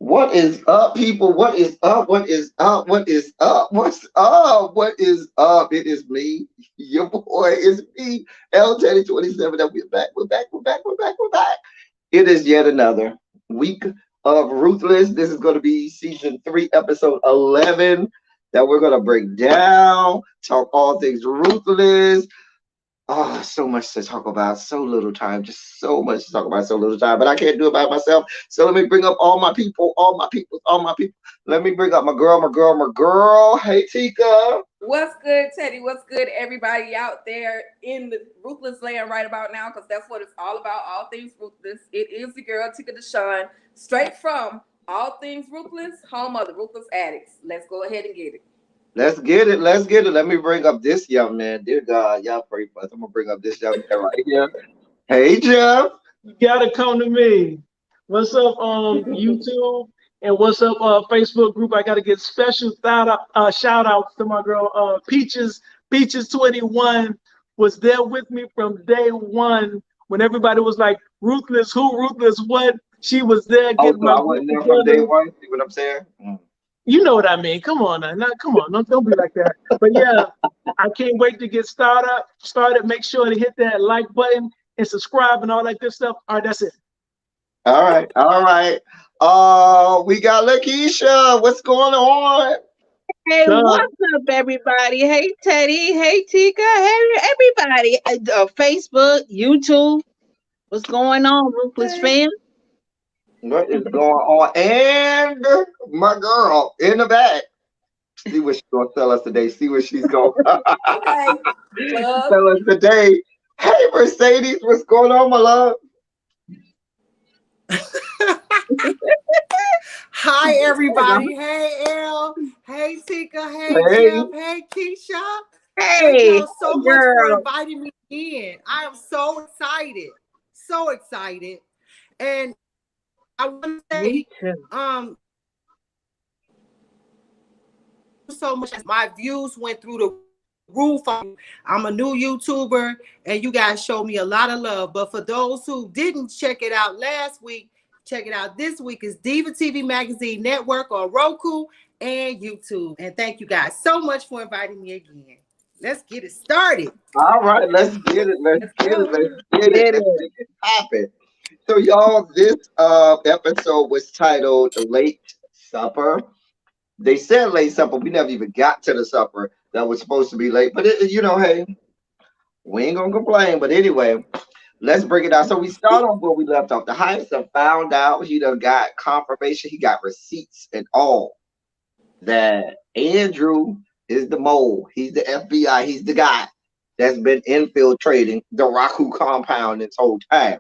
What is up, people? What is up? What is up? What is up? What's up? What is up? It is me, your boy. It's me, L Teddy 27. And we're back. We're back. We're back. We're back. We're back. It is yet another week of Ruthless. This is going to be season 3, episode 11. That we're going to break down, talk all things Ruthless. Oh, so much to talk about, so little time, just so much to talk about, so little time. But I can't do it by myself. So let me bring up all my people, all my people, all my people. Let me bring up my girl, my girl, my girl. Hey, Tika. What's good, Teddy? What's good, everybody out there in the Ruthless land right about now? Because that's what it's all about. All things Ruthless. It is the girl Tika Deshawn, straight from All Things Ruthless, home of the Ruthless Addicts. Let's go ahead and get it. Let's get it. Let's get it. Let me bring up this young man. Dear God, y'all pray for us. I'm gonna bring up this young man right here. Hey, Jeff. You gotta come to me. What's up, YouTube, and what's up, Facebook group? I gotta get special shout outs to my girl, Peaches. Peaches 21 was there with me from day one when everybody was like, "Ruthless, who? Ruthless, what?" She was there Oh, getting so my I group wasn't there from day together. one. See what I'm saying? You know what I mean? Come on, now, come on, don't be like that. But yeah, I can't wait to get started. Make sure to hit that like button and subscribe and all that good stuff. All right, that's it. All right, all right. We got Lakeisha. What's going on? Hey, Done. what's up, everybody? Hey, Teddy. Hey, Tika. Hey, everybody. Facebook, YouTube. What's going on, Ruthless Hey. fam? What is going on? And my girl in the back. See what she's gonna tell us today. See what she's gonna Okay. Love. tell us today. Hey Mercedes, what's going on, my love? Hi, everybody. Hey, Elle. Hey, Tika. Hey, Hey, Jeff. Hey, Keisha. Thank Hey, y'all so much for girl. inviting me in. I am so excited. So excited. And I want to Me say, too. so much. My views went through the roof. I'm a new YouTuber, and you guys showed me a lot of love. But for those who didn't check it out last week, check it out this week. Is Diva TV Magazine Network on Roku and YouTube. And thank you guys so much for inviting me again. Let's get it started. all right, let's get it. Let's Let's get it. go. Let's get it. Get Let's it. make it happen. So, y'all, this episode was titled "Late Supper." They said late supper. We never even got to the supper that was supposed to be late. But hey, we ain't gonna complain. But anyway, let's break it down. So we start off where we left off. The Heights have found out he done got confirmation. He got receipts and all that Andrew is the mole. He's the FBI. He's the guy that's been infiltrating the Raku compound this whole time.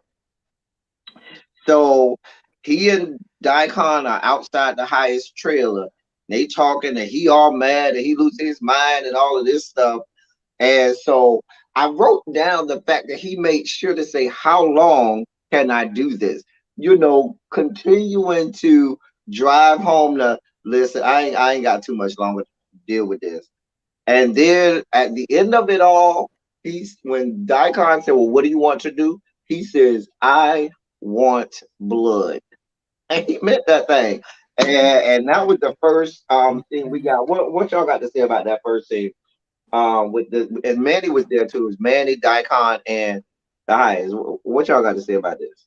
So he and Daikon are outside the highest trailer. They talking and he all mad and he losing his mind and all of this stuff. And so I wrote down the fact that he made sure to say, how long can I do this? Continuing to drive home to listen, I ain't got too much longer to deal with this. And then at the end of it all, when Daikon said, well, what do you want to do? He says, I want blood. And he meant that thing. And that was the first thing we got. What y'all got to say about that first thing? With and Manny was there too. It was Manny, Daikon, and the Highs. What y'all got to say about this?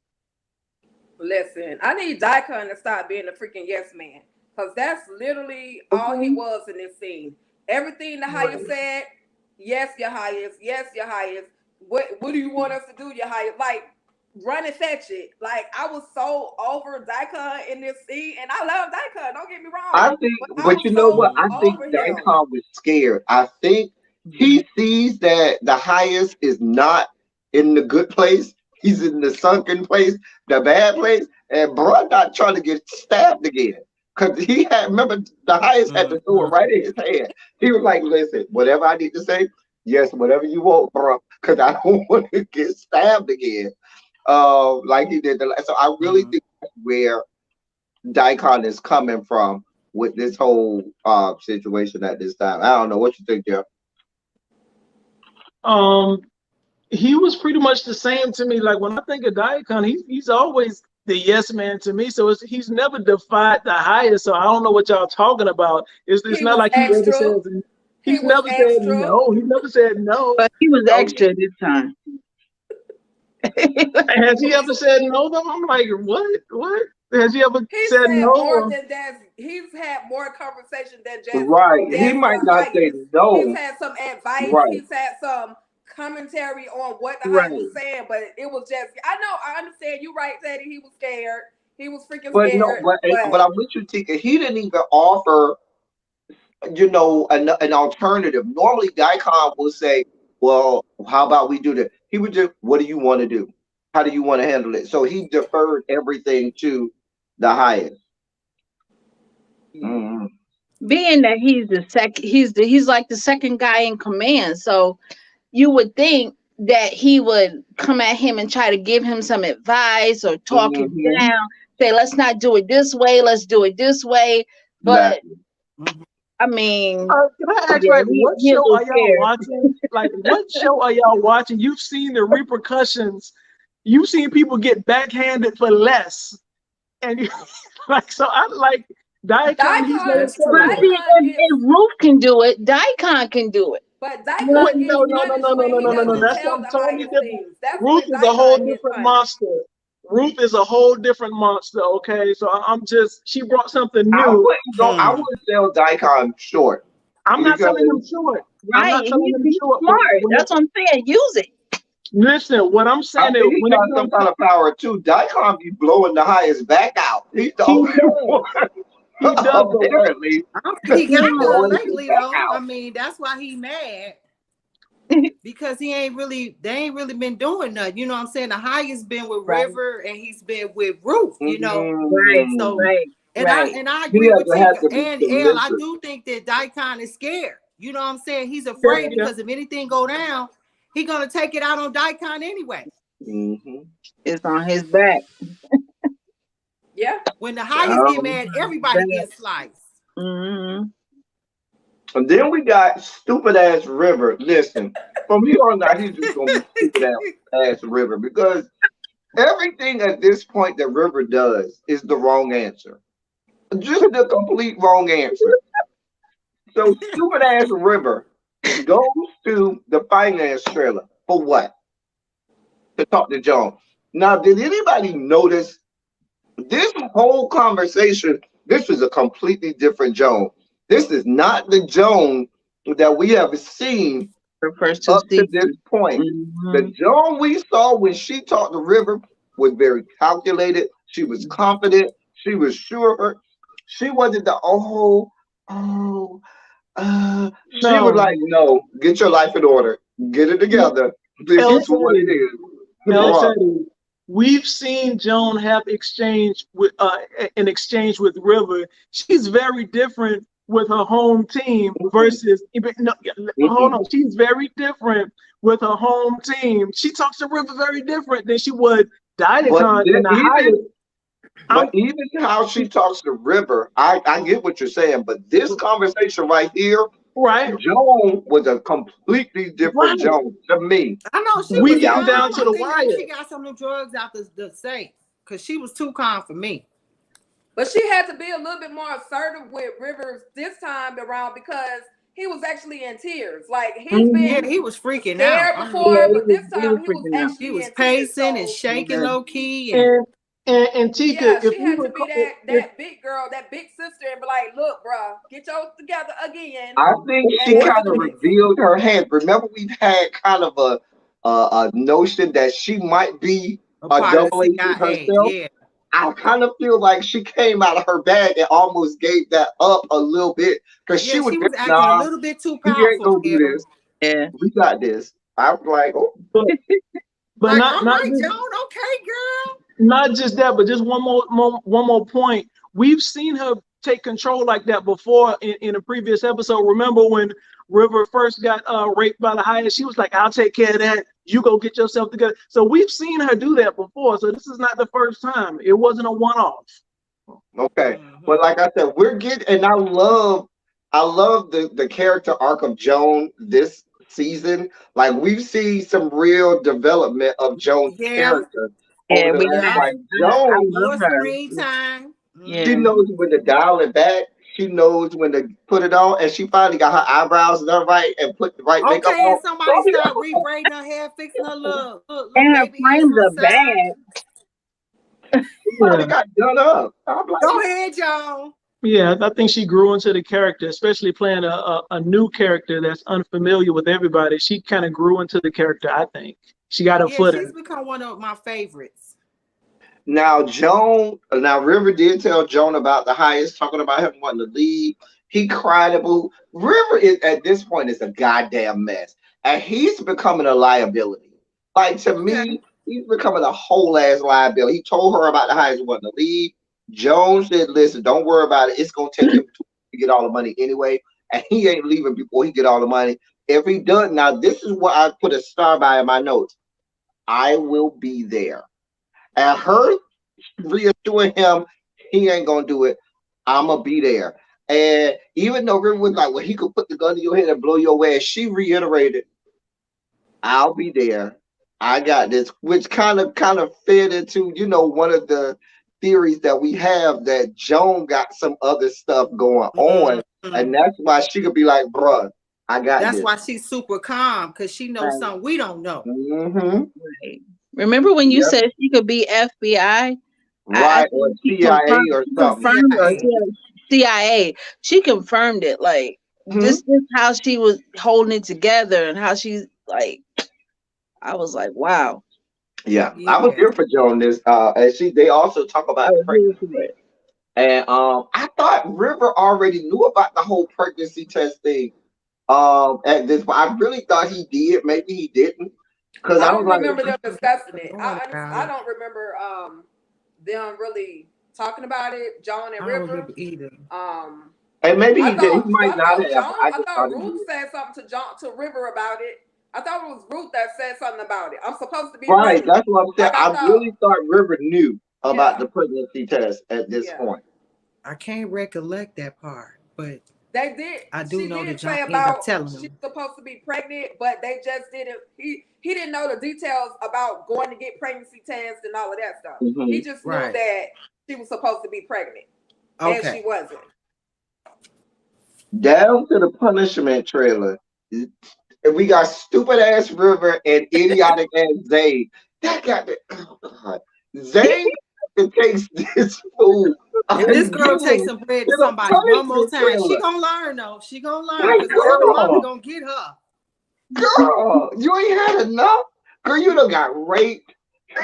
Listen, I need Daikon to stop being a freaking yes man. Because that's literally all he Okay. was in this scene. Everything the highest said, yes, your highest, yes, your highest. What do you want us to do, your highest? Like, run and fetch it. Like, I was so over Daikon in this scene, and I love Daikon, don't get me I wrong. think, But I but was you know what? so I think over him. Daikon was scared. I think he sees that the highest is not in the good place. He's in the sunken place, the bad place, and bro not trying to get stabbed again. Cause he had remember the highest had the sword right in his hand. He was like, "Listen, whatever I need to say, yes, whatever you want, bro, because I don't want to get stabbed again." Like he did. So I really think that's where Daikon is coming from with this whole situation at this time. I don't know what you think, Jeff. Um, he was pretty much the same to me. Like when I think of Daikon, he's always the yes man to me. So he's never defied the highest. So I don't know what y'all talking about. It's He not was like he ever extra. says He he's was never said extra. no. He never said no. But he was Oh, extra this time. Has he ever said no though? I'm like, what? What? Has he ever He said said no? more than that. He's had more conversation than just right. He yes might or not say highest. He's no. had some advice. Right. He's had some commentary on what the highest Right. was saying, but it was just. I know. I understand. You right, Teddy. He was scared. He was freaking But no, scared. but I'm with you, Tika. He didn't even offer, an alternative. Normally, Daikon will say, "Well, how about we do this?" He would just, "What do you want to do? How do you want to handle it?" So he deferred everything to the highest. Mhm. Being that he's like the second guy in command. So you would think that he would come at him and try to give him some advice or talk him Mhm. down, say, let's not do it this way, let's do it this way. But Exactly. I mean, Can I ask, yeah, like, what he a show little are y'all scared. watching? Like, what show are y'all watching? You've seen the repercussions. You've seen people get backhanded for less, and you, like, so I like Daikon. He's Daikon, never That's said But true. that. see, Daikon if gets, Ruth can do it, Daikon can do it. but Wait, Daikon gets no, no, no, punished no, no, when no, he no, no, no. doesn't That's tell something the totally highest different. things. That's Ruth when is a whole Daikon gets different punished. monster. Ruth is a whole different monster. Okay, so I'm just she brought something I new. wouldn't go. I Hmm. would sell Daikon short I'm not because telling him short. I'm Right? not telling him He's short. But smart. when That's what I'm saying. Use it. listen, what I'm I saying is think he when it got some comes, kind of power too. Daikon be blowing the highest back out. He's the he only does. one He does. But apparently I don't think he He got none blowing his lately back though. I out. mean, that's why he mad because they ain't really been doing nothing. You know what I'm saying? The highest been with right, River and he's been with Ruth, you know. right, Mm. So right, right. and I He agree with hasn't had Tika to be and L. I submissive. do think that Daikon is scared. You know what I'm saying? He's yeah, afraid yeah. because if anything go down, he gonna take it out on Daikon anyway. Hmm. It's on his back. Yeah. When the highest get mad, everybody Back. gets sliced. Mm-hmm. And then we got stupid ass River. Listen, from here on out, he's just gonna be stupid ass River because everything at this point that River does is the wrong answer. Just the complete wrong answer. So stupid ass River goes to the finance trailer for what? To talk to Joan. Now, did anybody notice this whole conversation? This is a completely different Joan. This is not the Joan that we have seen The first two up to this seasons. point. The Mm-hmm. Joan we saw when she talked to River was very calculated. She was confident. She was sure of her. She wasn't the oh, she was No, like, no, get your life in order. Get it together. This El is what it Teddy, is. El Grow up. Teddy. We've seen Joan have exchange with an exchange with River. She's very different with her home team Mm-mm, versus no, hold mm-mm. on. She's very different with her home team. She talks to River very different than she would But Daikon in th- the even highest. but I'm even how she talks to River, I get what you're saying. But this conversation right here, right, Joan was a completely different right. Joan to me. I know she We was Be getting out down calm. to I the think maybe wire. she got some of the drugs out the safe because she was too calm for me. But she had to be a little bit more assertive with Rivers this time around because he was actually in tears. Like he's Yeah, been Mm-hmm. he was freaking out. scared I'm Yeah, before, like, but this he was time he was freaking out. he actually was in tears. pacing and So shaking Yeah. low key, and And Tika, yeah, if she you had to be recall, that big girl, that big sister, and be like, "Look, bro, get yours together again, I think and she if, handle kind of this." revealed her hand. Remember, we've had kind of a notion that she might be a a part of the double agent CIA. herself. Yeah, I kind of feel like she came out of her bag and almost gave that up a little bit because she yeah, was she just, was acting a nah, little bit too he ain't powerful. gonna do Yeah, this. Yeah. We got this. I was like, oh, but but like, not all not right, just Joan, okay, girl. not just that, but just one more point. We've seen her take control like that before in a previous episode. Remember when River first got raped by the highest? She was like, "I'll take care of that. You go get yourself together." So we've seen her do that before. So this is not the first time. It wasn't a one-off. okay. Hmm. But like I said, we're getting, and I love the character arc of Joan this season. Like we've seen some real development of Joan's Yeah, character. over Yeah, the we last Yeah. like I Joan. love More her. screen time. Yeah. She knows when to dial it back. She knows when to put it on, and she finally got her eyebrows done right and put the right makeup Okay, on. and somebody start rebraiding her hair, fixing her little And her baby hairs frames on are the side. bad. She Yeah. finally got done up. I'm like, Go ahead, Joan. Yeah, I think she grew into the character, especially playing a new character that's unfamiliar with everybody. She kind of grew into the character, I think. She got her Yeah, foot in she's it. become one of my favorites. now River did tell Joan about the highest, talking about him wanting to leave. He cried about River is at this point is a goddamn mess. And he's becoming a liability. Like to Okay. me, he's becoming a whole ass liability. He told her about the highest wanting to leave. Joan said, listen, don't worry about it. It's gonna take him to get all the money anyway. And he ain't leaving before he get all the money. If he does, now this is what I put a star by in my notes. I will be there. And her reassuring him he ain't gonna do it. I'ma be there. And even though River was like, well, he could put the gun to your head and blow your ass, she reiterated, I'll be there. I got this, which kind of fed into, one of the theories that we have that Joan got some other stuff going on. And that's why she could be like, bruh, I got That's this. why she's super calm, because she knows Right. something we don't know. Mm-hmm. Right. Remember when you Yep. said she could be FBI? Right, or think she CIA or something. confirmed or CIA. CIA. She confirmed it. Like Mhm. this is how she was holding it together and how she's like. I was like, wow. Yeah, I was Yeah. here for Joan this. And they also talk I about the was here pregnancy. for it. And I thought River already knew about the whole pregnancy test thing. At this, I really thought he did. Maybe he didn't, because I I was don't like, remember them discussing it. Knowing about I it. don't remember them really talking about it. Joan and I don't River. remember either. and maybe he I did. He thought might I not thought have. Joan. But I I just thought thought he Ruth did. said something to River about it. I thought it was Ruth that said something about it. I'm supposed to be Right, pregnant. that's what I'm saying. Like I I thought. really thought River knew about Yeah. the pregnancy test at this Yeah. point. I can't recollect that part, but They did. I do She know did that Joan say ended up about telling she's him. supposed to be pregnant, but they just didn't. He didn't know the details about going to get pregnancy tests and all of that stuff. Mhm. He just knew Right. that she was supposed to be pregnant, and she Okay. wasn't. Down to the punishment trailer. And we got stupid ass River and idiotic ass Zayn. That got the Zayn takes this fool. If this girl again takes some bread to to the somebody one more punishment time, she trailer. gonna learn though. She gonna learn, Like, because the other mama girl, gonna get her. girl, you ain't had enough. Girl, you done got raped.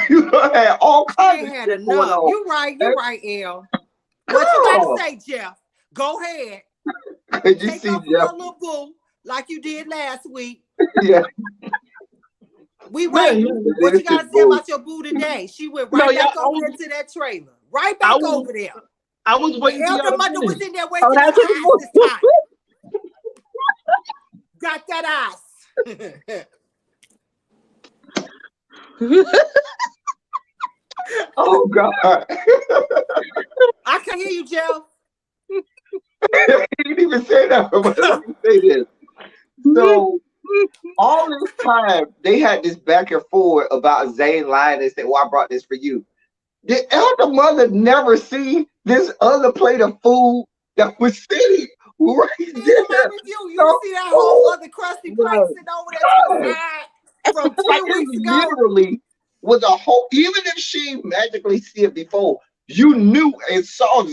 You done had all She kinds ain't of had shit going enough. on. You right, Elle. Girl, What you gotta say, Jeff? Go ahead. could you Take see off a Jeff? little boo like you did last week. Yeah, We Man, waiting. yeah. What you gotta say Boo. about your boo today? She went No, right yeah, back over there to that trailer. Right I back was over there. I was waiting for y'all Elder to Mother was finish. in there Oh, wasting her that's eyes this time. Got that eyes. Oh God. I can't hear you, Jeff. I didn't even say that, but let me say this. So all this time they had this back and forth about Zayn lying and saying, "Well, I brought this for you." The elder mother never seen this other plate of food that was sitting right In my there. review, you So, see that whole other crusty plate right. sitting over there to the Right. side from 10 Like weeks it ago? literally was a whole. Even if she magically see it before, you knew and saw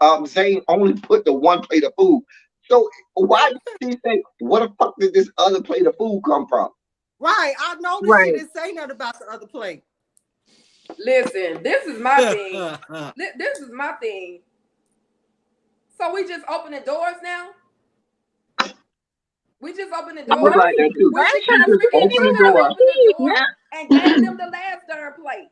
Zayn only put the one plate of food. So why did she say, "What the fuck did this other plate of food come from?" Right. I noticed she Right. didn't say nothing about the other plate. Listen, this is my thing. This is my thing. So we just opening doors now. We just open the I was door. like that too. When she She could have just freaking opened the door opened the door Yeah. and gave them the last darn plate.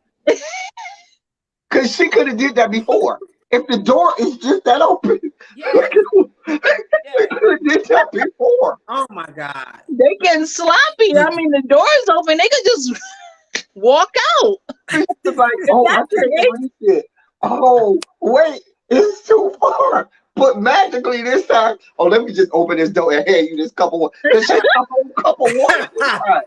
because she could have did that before. If the door is just that open, Yeah. she could have did that before. Oh my God. They getting sloppy. I mean, the door's open. They could just walk out. It's like, oh, I can't reach it. Oh, wait, it's too far. But magically this time, oh, let me just open this door and hand you this couple. Because she had a whole cup of water inside,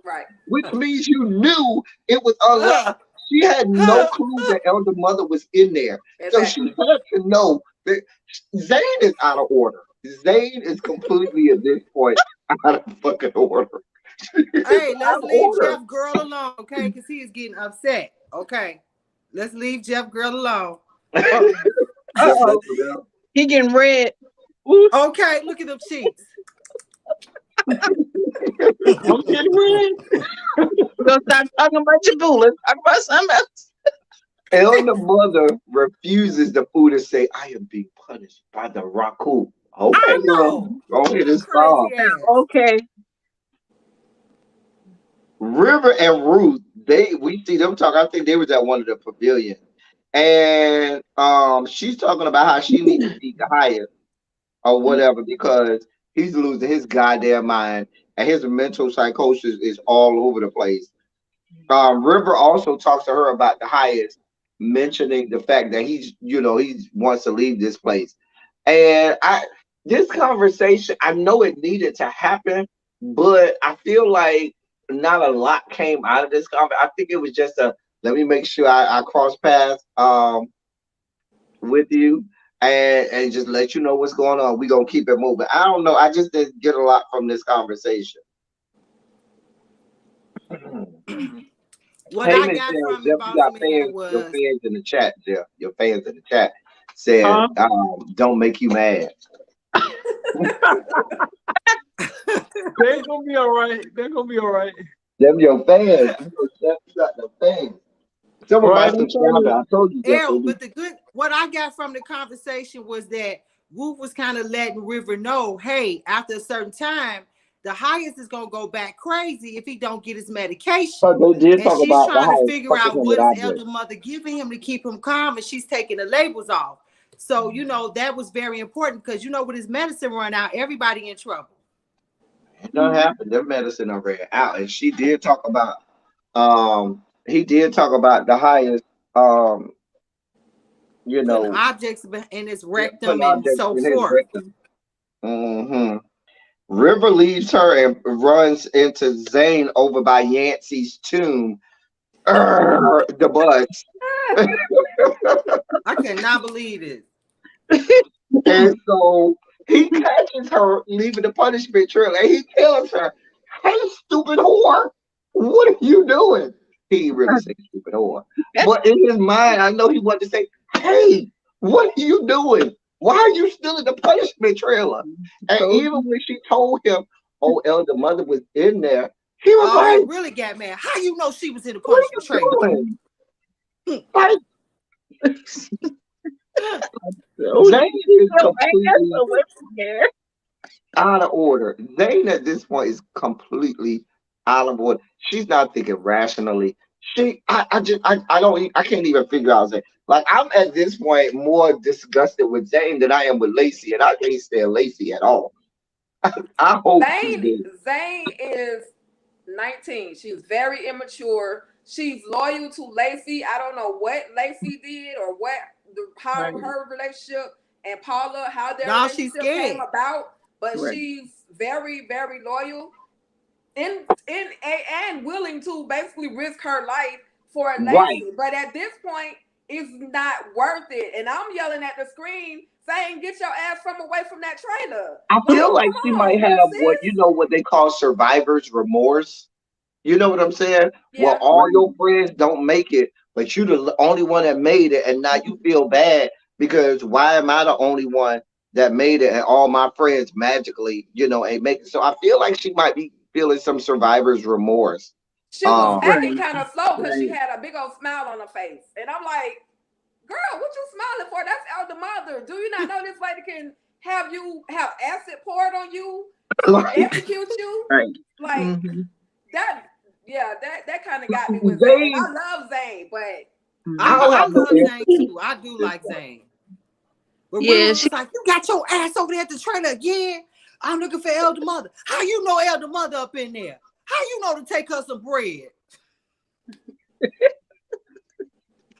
Right. which means you knew it was unlocked. She had no clue that elder mother was in there. So she Exactly. had to know that Zayn is out of order. Zayn is completely at this point out of fucking order. Hey, Out let's of leave order. Jeff Girl alone, okay? Because he is getting upset. Okay. Let's leave Jeff Girl alone. Uh-oh. He getting red. Okay, look at them cheeks. I'm getting red. Don't stop talking about your boo. Let's talk about something else. Elder mother refuses the food and say, I am being punished by the Raku. Okay, I girl. know. Go ahead and stop. Crazy ass. Okay. River and Ruth, we see them talk. I think they was at one of the pavilions. And she's talking about how she needs to be the highest or whatever because he's losing his goddamn mind and his mental psychosis is all over the place. River also talks to her about the highest, mentioning the fact that he wants to leave this place. And this conversation, I know it needed to happen, but I feel like not a lot came out of this conversation. I think it was just a let me make sure I cross paths with you and just let you know what's going on. We're gonna keep it moving. I don't know. I just didn't get a lot from this conversation. What I Heyman got said, from it, Jeff, you boss got man, your was fans in the chat, Jeff. Your fans in the chat said, don't make you mad. They're gonna be all right. They're gonna be all right. Them your fans. You know, Jeff, you got the fans. Some of my Right, I'm trying to. subscribers, I told you, Jeff. Errol, but what I got from the conversation was that Ruth was kind of letting River know, hey, after a certain time, the highest is gonna go back crazy if he don't get his medication. So they did And talk she's about the trying to highest figure fucking out him what with is objects. elder mother giving him to keep him calm, and she's taking the labels off. So that was very important because with his medicine run out, everybody in trouble. It don't happen. Their medicine are ran out. And she did talk about he did talk about the highest Putting objects in his putting rectum and objects so in his forth. rectum. River leaves her and runs into Zayn over by Yancey's tomb. The bus. I cannot believe it. And so he catches her leaving the punishment trail and he tells her, hey, stupid whore, what are you doing? He didn't really say stupid whore. But in his mind, I know he wanted to say, hey, what are you doing? Why are you still in the punishment trailer? And even when she told him, oh, elder mother was in there, he was like, he really got mad. How you know she was in the what punishment are trailer? you doing? Like, Zayn is completely out of order. Zayn at this point is completely out of order. She's not thinking rationally. I can't even figure out Zayn. Like I'm at this point more disgusted with Zayn than I am with Lacy, and I can't stand Lacy at all. I hope she's good. Zayn is 19. She's very immature. She's loyal to Lacy. I don't know what Lacy did or how her relationship and Paula, how their relationship came about, but she's very, very loyal and willing to basically risk her life for Lacy. Right. But at this point, it's not worth it. And I'm yelling at the screen saying, get your ass away from that trailer. I feel like she might have what they call survivor's remorse. You know what I'm saying? Yeah. Well, all your friends don't make it, but you're the only one that made it, and now you feel bad because why am I the only one that made it, and all my friends magically, ain't making it? So I feel like she might be feeling some survivor's remorse. She was acting kind of slow because she had a big old smile on her face, and I'm like, girl, what you smiling for? That's elder mother. Do you not know this lady can have you have acid poured on you to execute you? Right. Like that. Yeah, that kind of got me with Zayn. I love Zayn, but I love Zayn too. I do like Zayn. But she's like, you got your ass over there at the trailer again. I'm looking for elder mother. How you know elder mother up in there? How you know to take her some bread?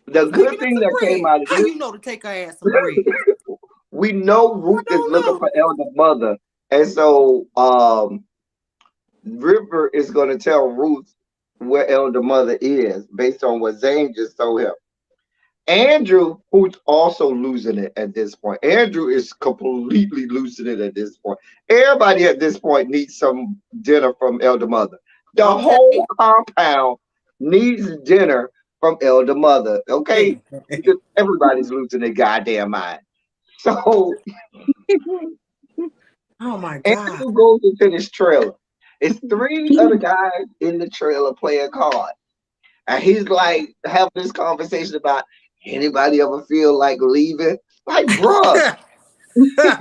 The good thing that came out of how you know to take her ass some bread? We know Ruth is looking for elder mother, and so River is going to tell Ruth where Elder Mother is based on what Zayn just told him. Andrew, who's also losing it at this point. Andrew is completely losing it at this point. Everybody at this point needs some dinner from Elder Mother. The whole Okay. compound needs dinner from Elder Mother. Okay, because everybody's losing their goddamn mind. So Oh my God. Andrew goes into this trailer. It's three other guys in the trailer playing cards. And he's like having this conversation about anybody ever feel like leaving? Like, bruh,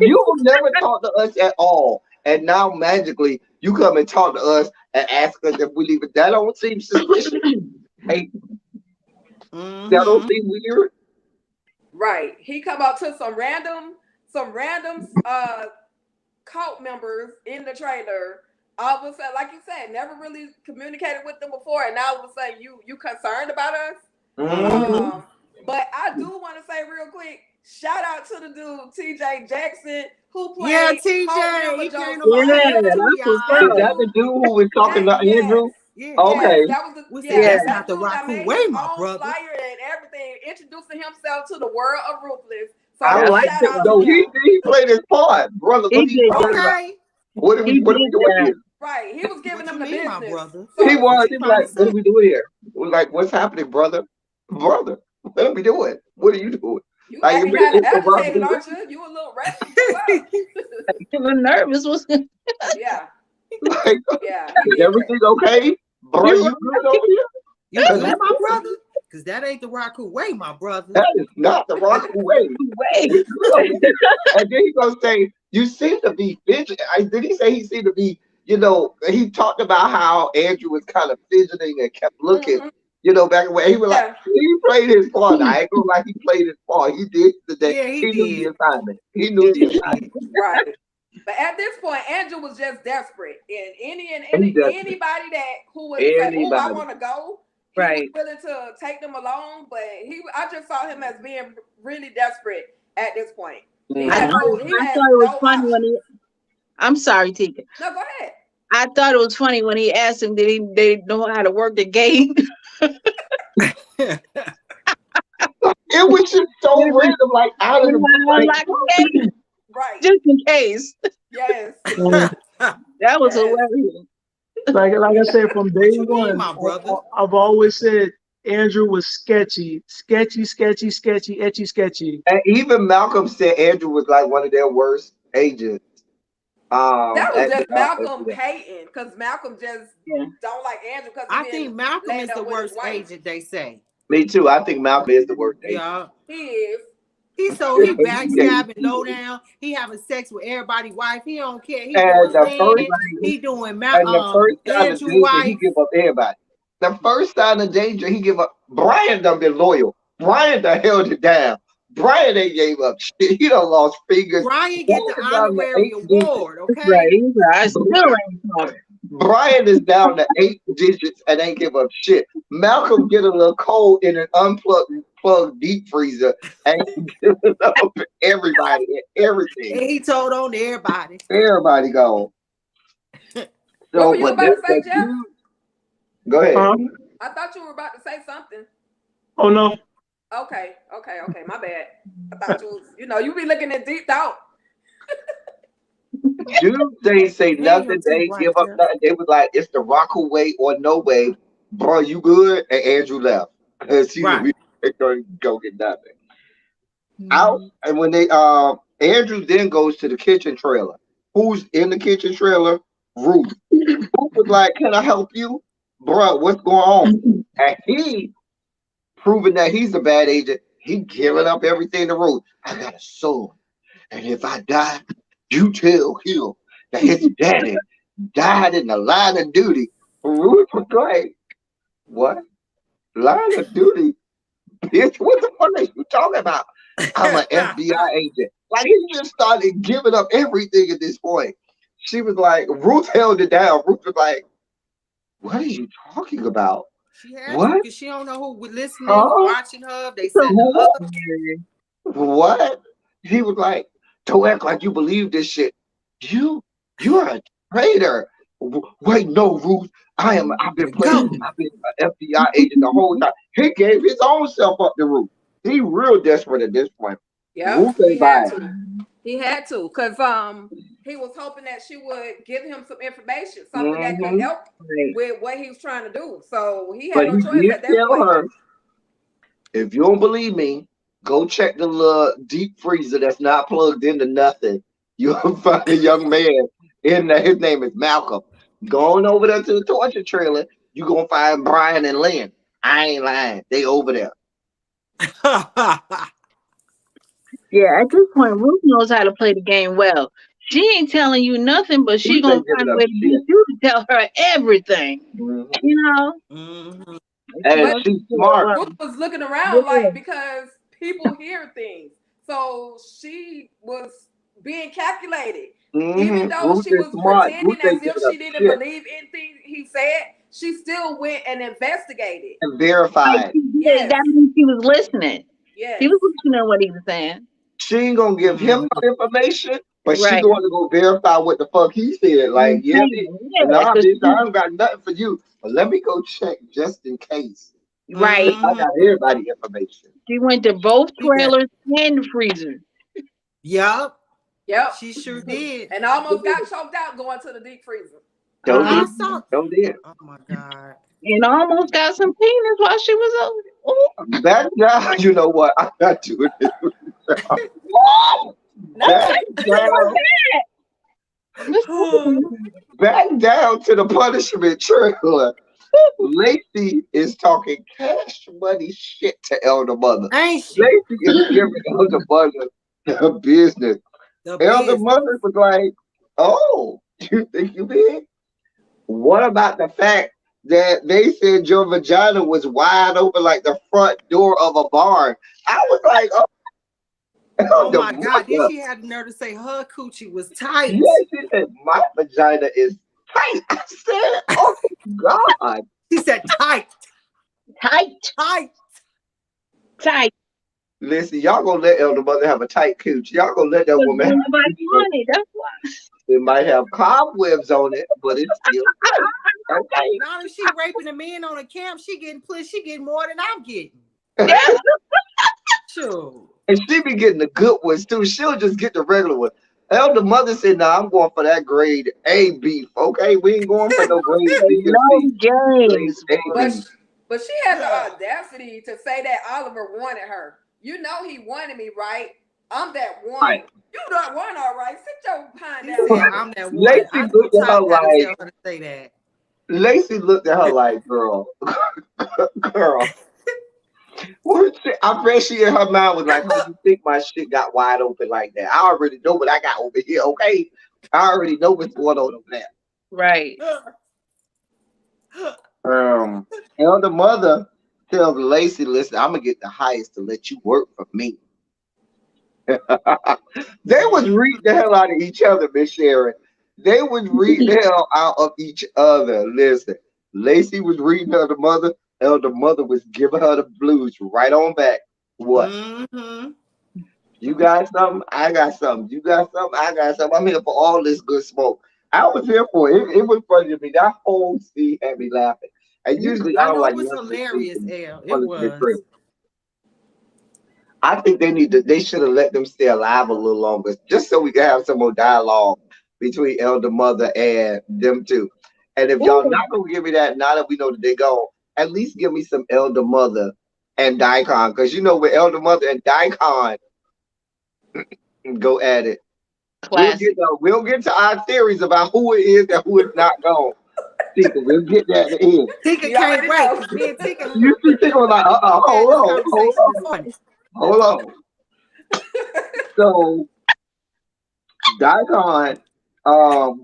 you will never talk to us at all. And now magically you come and talk to us and ask us if we leave it. That don't seem suspicious. Hey, that don't Mm-hmm. seem weird. Right. He come out to some random cult members in the trailer. All of a sudden, like you said, never really communicated with them before, and now all of a sudden you concerned about us. Mhm. But I do want to say real quick, shout out to the dude TJ Jackson who Yeah, played cult TJ, member he came to my Yeah, Josiah. hood too, that's what's Is y'all. up. that the dude who was talking That about yes. Andrew? Yeah. Okay. Yes, that was the We said Yeah. that's that not the dude that Raku made way, his my own brother. flyer and everything, introducing himself to the world of Ruthless. I So That's like shout it out to though. He him. he played his part. Brother, what he are you did talking that. about? Okay. He What are we did doing that. here? Right, he was giving What you them the mean, my business. brother? He So was. What you He was trying like, to what are say? we doing here? We're like, what's happening, brother? Brother, what are we doing? What are you doing? you Like, acting kind of it's a agitated, robbery. aren't you? You a little restless. What's up? He was nervous. Was Yeah, Like, yeah, he is did that. everything okay? Bro, you you good over here? You Because good, my brother? Because that ain't the Raku way, my brother. that is not the rock way. wait? We good over here. And then he gonna say, you seem to be fidgeting. Did he say he seemed to be, he talked about how Andrew was kind of fidgeting and kept looking, Hmm. back away. He was like, Yeah, he played his part. I ain't gonna like he played his part. He did today. Yeah, he He knew the did. assignment. He knew the He assignment. did. right. But at this point, Andrew was just desperate, and He desperate. anybody that who would say, "Oh, I Anybody. want to go," he was Right. willing to take them along. But I just saw him as being really desperate at this point. He I had Mhm. no, thought he I had thought it was no funny when option. he. I'm sorry, Tika. No, go ahead. I thought it was funny when he asked him, did they know how to work the game? It was just so random, like out of the blue. Like, Like the game, Right. just in case. Yes. That was Yes. hilarious. Like I said from day What you mean, one, my brother? I've always said Andrew was sketchy, sketchy, sketchy, sketchy, etchy, sketchy. and even Malcolm said Andrew was like one of their worst agents. That was At the, just at Malcolm the hating because Malcolm just Yeah. don't like Andrew because he I been think Malcolm laid is the up with his worst wife. agent, they say. Me too. I think Malcolm is the worst agent. Yeah. He is. He backstabbing low down. He having sex with everybody's wife. He don't care. He doing And the first Zayn. He doing and the first sign of Andrew danger, he wife. give up everybody. The first sign of danger, he give up. Brian done been loyal. Brian done held it down. Brian ain't gave up shit. He done lost fingers. Brian get the Brian down to honorary 8 digits. award, okay? Right. He's like, I still ain't talking. Brian is down to 8 digits and ain't give up shit. Malcolm get a little cold in an unplugged deep freezer and giving up everybody and everything. And he told on everybody. Everybody gone. What So, were you but about that, to say, that Jeff? dude, go ahead. I thought you were about to say something. Oh no. Okay. My bad. I thought you was, you be looking at deep thought. Dude, they say Hand him nothing. to They the ain't right, give up Jeff. nothing. They was like, it's the Rockaway way or no way. Bro, you good? And Andrew left. Because he Right. was going to go get nothing. Out. And when Andrew then goes to the kitchen trailer. Who's in the kitchen trailer? Ruth. Ruth was like, can I help you? Bro, what's going on? And he, proving that he's a bad agent, he giving up everything to Ruth. I got a soul. And if I die, you tell him that his daddy died in the line of duty. Ruth was like, what? Line of duty? Bitch, what the fuck are you talking about? I'm an FBI agent. Like, he just started giving up everything at this point. She was like, Ruth held it down. Ruth was like, what are you talking about? She had to What? because she don't know who was listening, Huh? watching her. They said the other. What? He was like, don't act like you believe this shit. You're a traitor. Wait, no, Ruth. I've been playing. Go. I've been an FBI agent the whole time. He gave his own self up to Ruth. He real desperate at this point. Yep, Ruth ain't he had buying. to. He had to, cause he was hoping that she would give him some information, something that could Mm-hmm. help Right. with what he was trying to do. So he had But no he choice did at that tell point. her, if you don't believe me, go check the little deep freezer that's not plugged into nothing. You'll find a young man in there. His name is Malcolm. Going over there to the torture trailer, you gonna find Brian and Lynn. I ain't lying. They over there. Yeah, at this point, Ruth knows how to play the game well. She ain't telling you nothing, but she Ruth gonna ain't giving find a up way to shit. beat you to tell her everything. Mhm. You know? Mhm. She And But knows how she's to play it smart. well. Ruth was looking around Yeah. like because people hear things, so she was being calculated. Even though Ruth she is was smart. Ruth pretending as ain't if giving up she didn't shit. believe anything he said, she still went and investigated. And Right, verified. she did. Yes, That means she was listening. She yes, was listening to what he was saying. She ain't gonna give him Mhm. no information, but she Right. going to go verify what the fuck he said. Like, yeah, bitch, Yeah, nah, because bitch, I don't got nothing for you. But let me go check just in case. right. I Mhm. got everybody information. She went to both She got. trailers and the freezer. Yup. yep, She sure did. and almost got choked out going to the deep freezer. Don't Uh-huh. did. I saw. Don't did. Oh my God. And almost got some penis while she was over there. Ooh. Back down. You know what? I'm not doing this. Not Back down. Back down to the punishment trailer. Lacey is talking cash money shit to Elder Mother. Ain't she? Lacey is giving Elder Mother the business. The Elder business. Mother was like, "Oh, you think you big? What about the fact that they said your vagina was wide open like the front door of a barn?" I was like, "Oh, Oh Elder my God. Then Mother." she had the nerve to say her coochie was tight. Yes, she said, "My vagina is tight." I said, "Oh God." She said tight. Tight. Tight. Tight. Listen, y'all gonna let Elder Mother have a tight cooch. Y'all gonna let that Because woman have a nobody cooch that wanted. That's why. it might have cobwebs on it, but it's still tight. Okay. Now if she raping a man on a camp, she getting more than I'm getting. Sure. And she be getting the good ones too. She'll just get the regular one. Elder Mother said, "Nah, I'm going for that grade A beef. Okay, we ain't going for no grade They B or no C. Grade games, A boy. But beef." but she had the audacity to say that Oliver wanted her. You know he wanted me, right? I'm that one. Right. You that one, all right. Sit your behind She down said, somewhere. I'm that one. I Lacey know looked at her Ty gotta like tell her to say that. Lacey looked at her like, girl, girl. I bet she in her mind was like, "How you think my shit got wide open like that? I already know what I got over here. Okay, I already know what's going on over there." Right. Elder Mother tells Lacey, "Listen, I'm gonna get the highest to let you work for me." They was reading the hell out of each other, Miss Sharon. They was reading the hell out of each other. Listen, Lacey was reading Elder Mother. Elder Mother was giving her the blues right on back. What? Mm-hmm. You got something? I got something. You got something? I got something. I'm here for all this good smoke. I was here for it. It was funny to me. That whole scene had me laughing. And usually I I don't know it like was nothing to see hilarious, from Elle. It punishment was. trailer. I think they should have let them stay alive a little longer, just so we can have some more dialogue between Elder Mother and them two. And if y'all Ooh. not gonna give me that, now that we know that they go, at least give me some Elder Mother and Daikon, because you know with Elder Mother and Daikon go at it. Classic. We'll get to our theories about who it is and who is not gone. Tika, we'll get that in the end. Tika You can't already wait know. because me and Tika You see Tika was like, had hold this on, conversation this morning. hold on. So Daikon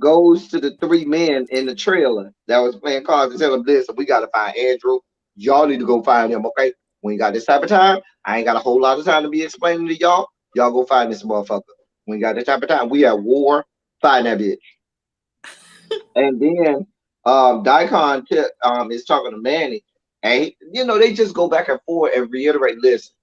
goes to the three men in the trailer that was playing cards and tell them this, we gotta find Andrew. Y'all need to go find him, okay? We ain't got this type of time. I ain't got a whole lot of time to be explaining to y'all. Y'all go find this motherfucker. We ain't got this type of time. We at war. Find that bitch. And then Daikon is talking to Manny, and they just go back and forth and reiterate, listen,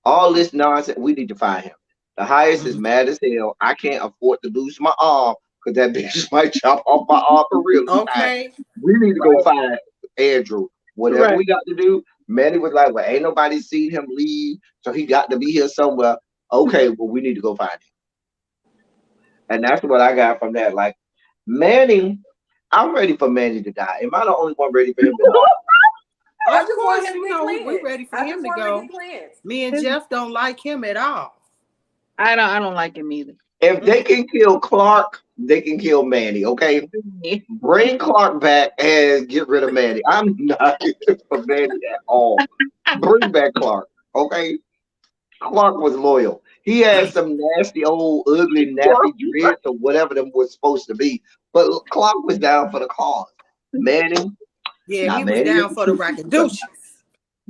all this nonsense, we need to find him. The highest is Mhm. mad as hell. I can't afford to lose my arm because that bitch might chop off my arm for real. Okay. We need to go find Andrew. Whatever Right. we got to do. Manny was like, well, ain't nobody seen him leave, so he got to be here somewhere. Okay, well, we need to go find him. And that's what I got from that. Like, Manny, I'm ready for Manny to die. Am I the only one ready for him to die? I Of just want course, him to you be know, cleansed. we ready for I him just to want him go. to get cleansed. Me and Jeff don't like him at all. I don't like him either. If they can kill Clark, they can kill Manny, okay? Bring Clark back and get rid of Manny. I'm not for Manny at all. Bring back Clark, okay? Clark was loyal. He had some nasty, old, ugly, nappy dreads or whatever them was supposed to be. But Clark was down for the cause. Manny, Yeah, now he was Manny is down for the rackadooches.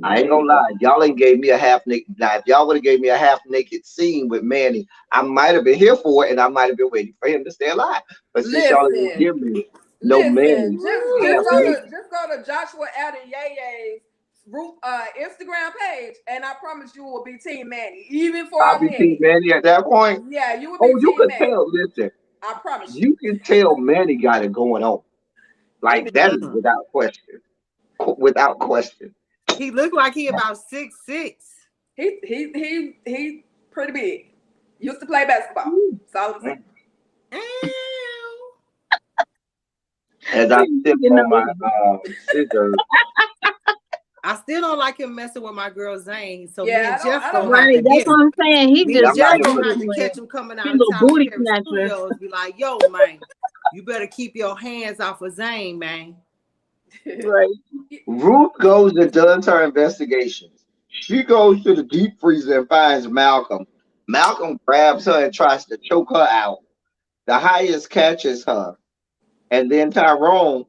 I ain't gonna lie, y'all ain't gave me a half naked. Now, if y'all would have gave me a half naked scene with Manny, I might have been here for it, and I might have been waiting for him to stay alive. But since y'all didn't give me no Manny, half naked, just go to Joshua Adam Yaya's Ruth Instagram page, and I promise you will be Team Manny, even for I'll a be Team minute. Manny at that point. Yeah, you will Oh, be you Team can Manny. tell. Listen, I promise you can tell Manny got it going on. He Like that is without question. Without question. He looked like he about 6'6". He pretty big. Used to play basketball. That's all I'm saying. As I sip on my scissors. I still don't like him messing with my girl Zayn. So Yeah, me and Jeff I don't gonna have Right, to that's get what him. I'm saying. He Me just and Jeff like gonna him. have to catch him coming out He of little Tyler booty Perry snatcher. Studios. Be like, yo, man, you better keep your hands off of Zayn, man. Right. Ruth goes and does her investigations. She goes to the deep freezer and finds Malcolm. Malcolm grabs her and tries to choke her out. The highest catches her. And then Tyrone,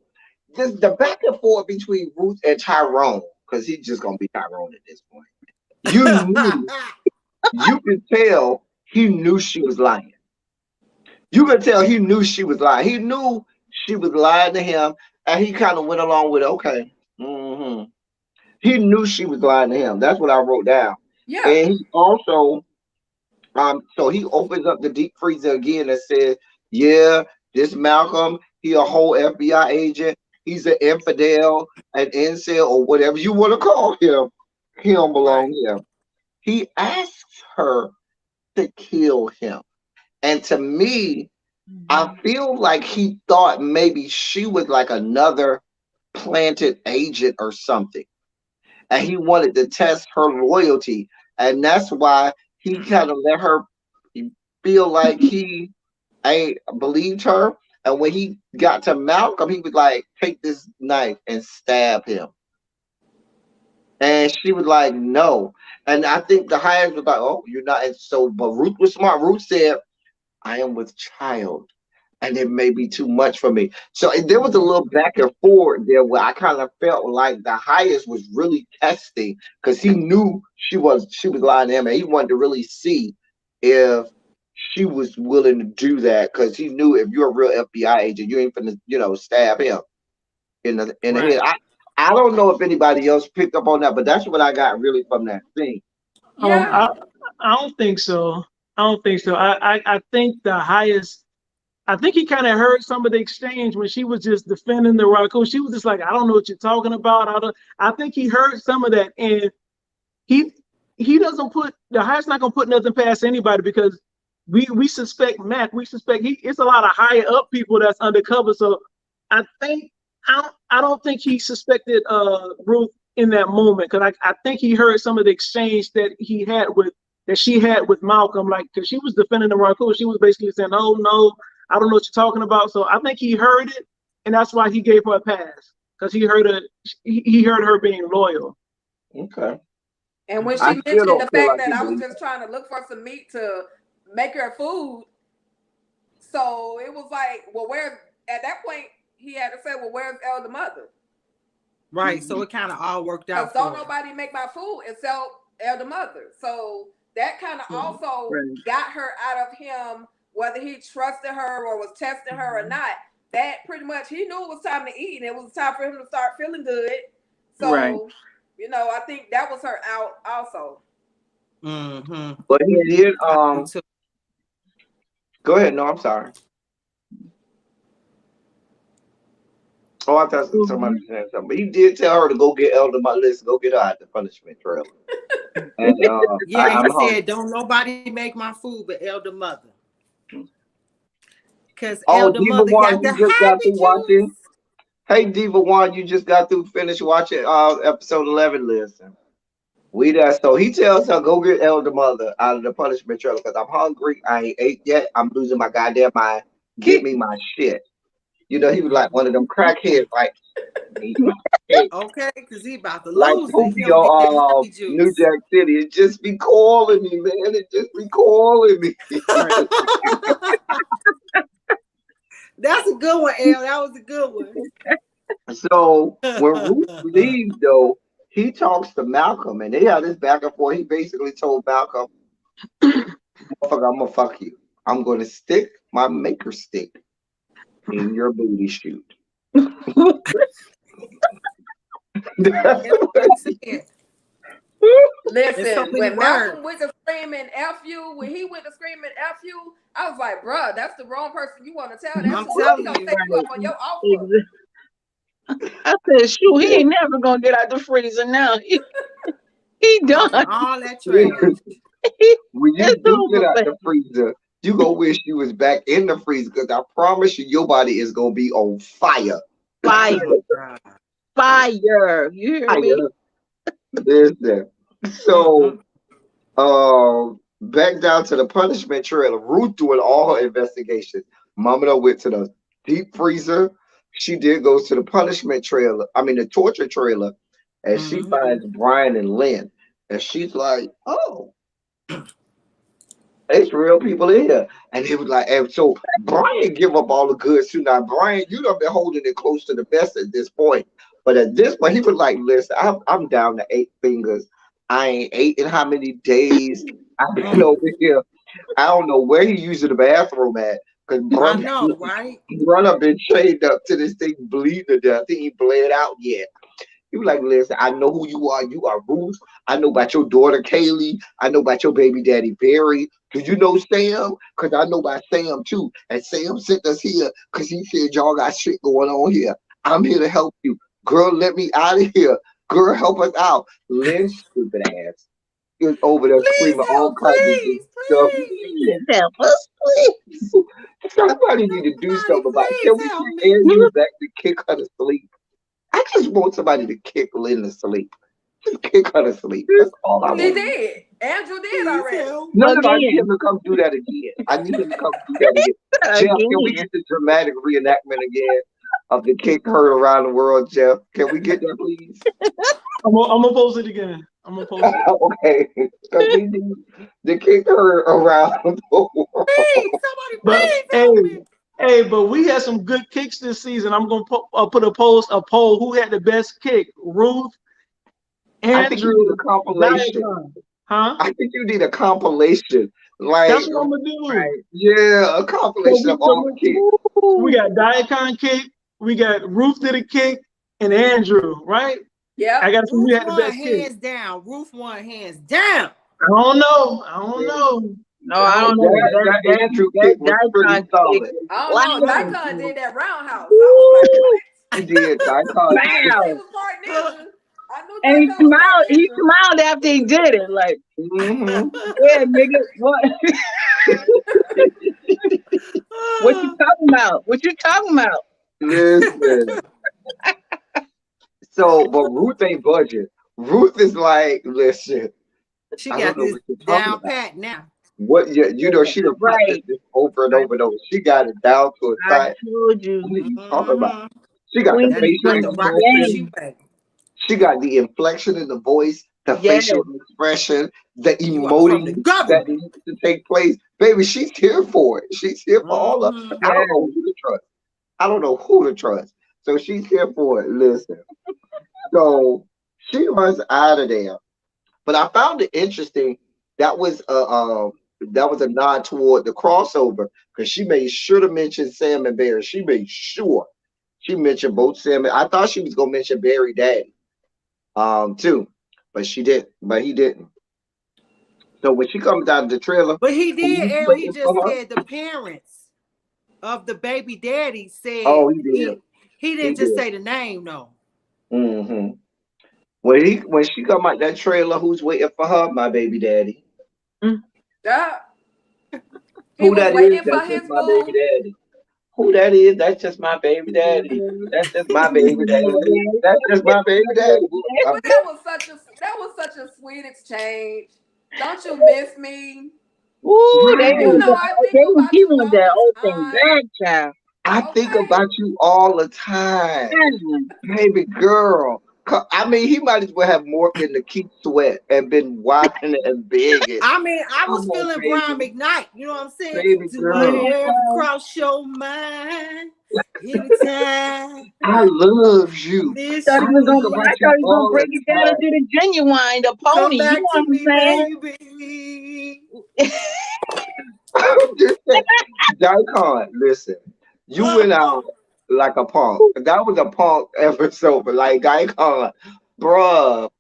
just the back and forth between Ruth and Tyrone, because he's just gonna be Tyrone at this point. You could tell he knew she was lying. You could tell he knew she was lying. He knew she was lying to him, and he kind of went along with it. Okay. He knew she was lying to him. That's what I wrote down. Yeah. And he also, so he opens up the deep freezer again and says, "Yeah, this Malcolm, he a whole FBI agent. He's an infidel, an incel, or whatever you want to call him. He don't belong here." He asks her to kill him, and to me, I feel like he thought maybe she was like another planted agent or something, and he wanted to test her loyalty, and that's why he kind of let her feel like he ain't believed her. And when he got to Malcolm, he was like, "Take this knife and stab him." And she was like, "No." And I think the highest was like, "Oh, you're not." And so, but Ruth was smart. Ruth said, "I am with child, and it may be too much for me." So there was a little back and forth there where I kind of felt like the highest was really testing because he knew she was lying to him, and he wanted to really see if she was willing to do that because he knew if you're a real FBI agent, you ain't finna, stab him in the head. I don't know if anybody else picked up on that, but that's what I got really from that scene. Yeah. I don't think so. I don't think so. I think the highest. I think he kind of heard some of the exchange when she was just defending the raccoon. She was just like, "I don't know what you're talking about." I think he heard some of that, and he doesn't put the highest not gonna put nothing past anybody because we suspect Mac. We suspect it's a lot of higher up people that's undercover. So I think I don't think he suspected Ruth in that moment because I think he heard some of the exchange that she had with Malcolm, like because she was defending the raccoon. She was basically saying, "Oh no, I don't know what you're talking about." So I think he heard it, and that's why he gave her a pass because he heard her being loyal. Okay. And when I she still mentioned the don't feel fact like that he I was believed just trying to look for some meat to make her food, so it was like, well, at that point he had to say, well, where's Elder Mother? Right. So it kind of all worked out. Because don't nobody make my food except Elder Mother. So that kind of also got her out of him, whether he trusted her or was testing her or not. That pretty much he knew it was time to eat and it was time for him to start feeling good. So, I think that was her out also. But he did. Go ahead. No, I'm sorry. Oh, I thought somebody was saying something. But he did tell her to go get Elder my list, go get her out the punishment trailer. And Yeah, he I'm hungry. said, "Don't nobody make my food but Elder Mother, because Oh, Elder Diva Mother One, got the you just got happy through watching. juice." Hey, Diva One, you just got through finish watching episode 11. Listen, we there. So he tells her go get Elder Mother out of the punishment trailer because I'm hungry. I ain't ate yet. I'm losing my goddamn mind. Get me my shit. You know, he was like one of them crackheads, like eat my shit. Okay, because he about to Like lose it. He Pookie don't get that on happy New juice. Jack City. It just be calling me, man. It just be calling me. That's a good one, El. That was a good one. So when Ruth leaves, though, he talks to Malcolm, and they have this back and forth. He basically told Malcolm, "Motherfucker, I'm gonna fuck you. I'm gonna stick my maker stick in your booty shoot." That's what he said. In so Listen, many when Malcolm words. went to screaming F you, when he went to screaming F you, I was like, bruh, that's the wrong person you want to tell that I'm to. He telling gonna you. take you up on your offer. I said, shoot, he ain't never gonna get out the freezer now. He done. Talking all that trash. When you It's do get over, out but the freezer, you gonna wish you was back in the freezer because I promise you, your body is gonna be on fire. fire, Oh, God. fire. You hear me? Fire. Listen. So Mm-mm. back down to the punishment trailer. Ruth doing all her investigations. Mama done went to the deep freezer. She did goes to the punishment trailer. I mean the torture trailer, and she Mm-hmm. finds Brian and Lynn, and she's like, "Oh, it's real people in here." And he was like, and so Brian give up all the goods too. Now Brian, you done been holding it close to the vest at this point, but at this point he was like, "Listen, I'm down to 8 fingers. I ain't ate in how many days." I've been over here. I don't know where he using the bathroom at because I brother, know, right? brother been chained up to this thing bleeding to death. He ain't bled out yet. He was like, "Listen, I know who you are. You are Ruth. I know about your daughter Kaylee. I know about your baby daddy Barry. Do you know Sam? Because I know about Sam too. And Sam sent us here because he said y'all got shit going on here. I'm here to help you. Girl, let me out of here. Girl, help us out." Lynn's stupid ass is over there Please screaming all help, kinds of please, stuff. please. Help us, please. Somebody need to do Somebody, something about it. please Can we help get me. Andrew back to kick her to sleep? I just want somebody to kick Lynn to sleep. Just kick her to sleep. That's all I He want. Please, did. Andrew did please already. help. No, no, no. I need him Again, to come do that again. I need him to come do that again. Jeff, can we again. get the dramatic reenactment again of the kick heard around the world, Jeff? Can we get that, please? I'm gonna post it again. I'm gonna post it. Okay. Because we need the kick heard around the world. Please, somebody, But please hey, help me. but we had some good kicks this season. I'm gonna put a poll. Who had the best kick? Ruth, I think you need Andrew, a compilation. Daikon. Huh? I think you need a compilation. That's Like, what I'm gonna do. right, yeah, a So compilation we, of so all the kicks. we got Daikon kick. We got Ruth did a kick, and Andrew. Right? Yep. I got to see who Ruth had the won best kick. hands down. Ruth won hands down. I don't know. I don't Yeah. know. No, I don't know. That Andrew That kick was pretty Daikon kick solid. is I don't know. loud. Daikon did that roundhouse. I was like, Woo! what? He did. I I called knew he Wow. was part ninja. I knew And Daikon was part he ninja. smiled after he did it. Like, hmm yeah, nigga, what you talking about? What you talking about? Listen. So, but Ruth ain't budget. Ruth is like, listen, She I don't got know this what you're talking down about. pat now. What you know, she done practiced Right. this over and I, over and over. She got it down to a I science. told What you, are you talking about? Mm-hmm. She got the Queen That is facial not the Queen rocket that expression. she Jane. went. She got the inflection in the voice, the Yes. facial expression, the You are from the emoting that government. needs to take place. Baby, she's here for it. She's here for all of it. Mm-hmm. I Yes. don't know who to trust. I don't know who to trust. So she's here for it. Listen. So she runs out of there. But I found it interesting. That was a nod toward the crossover because she made sure to mention Sam and Barry. She made sure she mentioned both Sam and I thought she was gonna mention Barry Daddy too, but she didn't. But he didn't. So when she comes out of the trailer, But he who did, you L. He waiting just for her? said the parents of the baby daddy said Oh, he did. He didn't just say the name, though. Mm-hmm. When she come out that trailer, who's waiting for her? My baby daddy. Yeah. He Who was that is? waiting for That's his just my baby boo. daddy. Who that is? That's just my baby daddy. That's just my baby daddy. That's just my baby daddy. Well, that was such a sweet exchange. Don't you miss me? Ooh, You know I think about he you want all that the old thing time. back, child. I think Okay. about you all the time, baby girl. I mean, he might as well have morphed into Keith Sweat and been wilding and begging. I mean, I was Come on, feeling Brian baby. McKnight. You know what I'm saying? Baby Do girl. whatever cross your mind every time. I love you. Miss I I think you. about thought you he was gonna all break the it down time. and do the genuine, the Come pony. You back know to what me, I'm baby. I'm just saying, Daikon, listen, you went out like a punk. That was a punk episode, but like Daikon, bruh,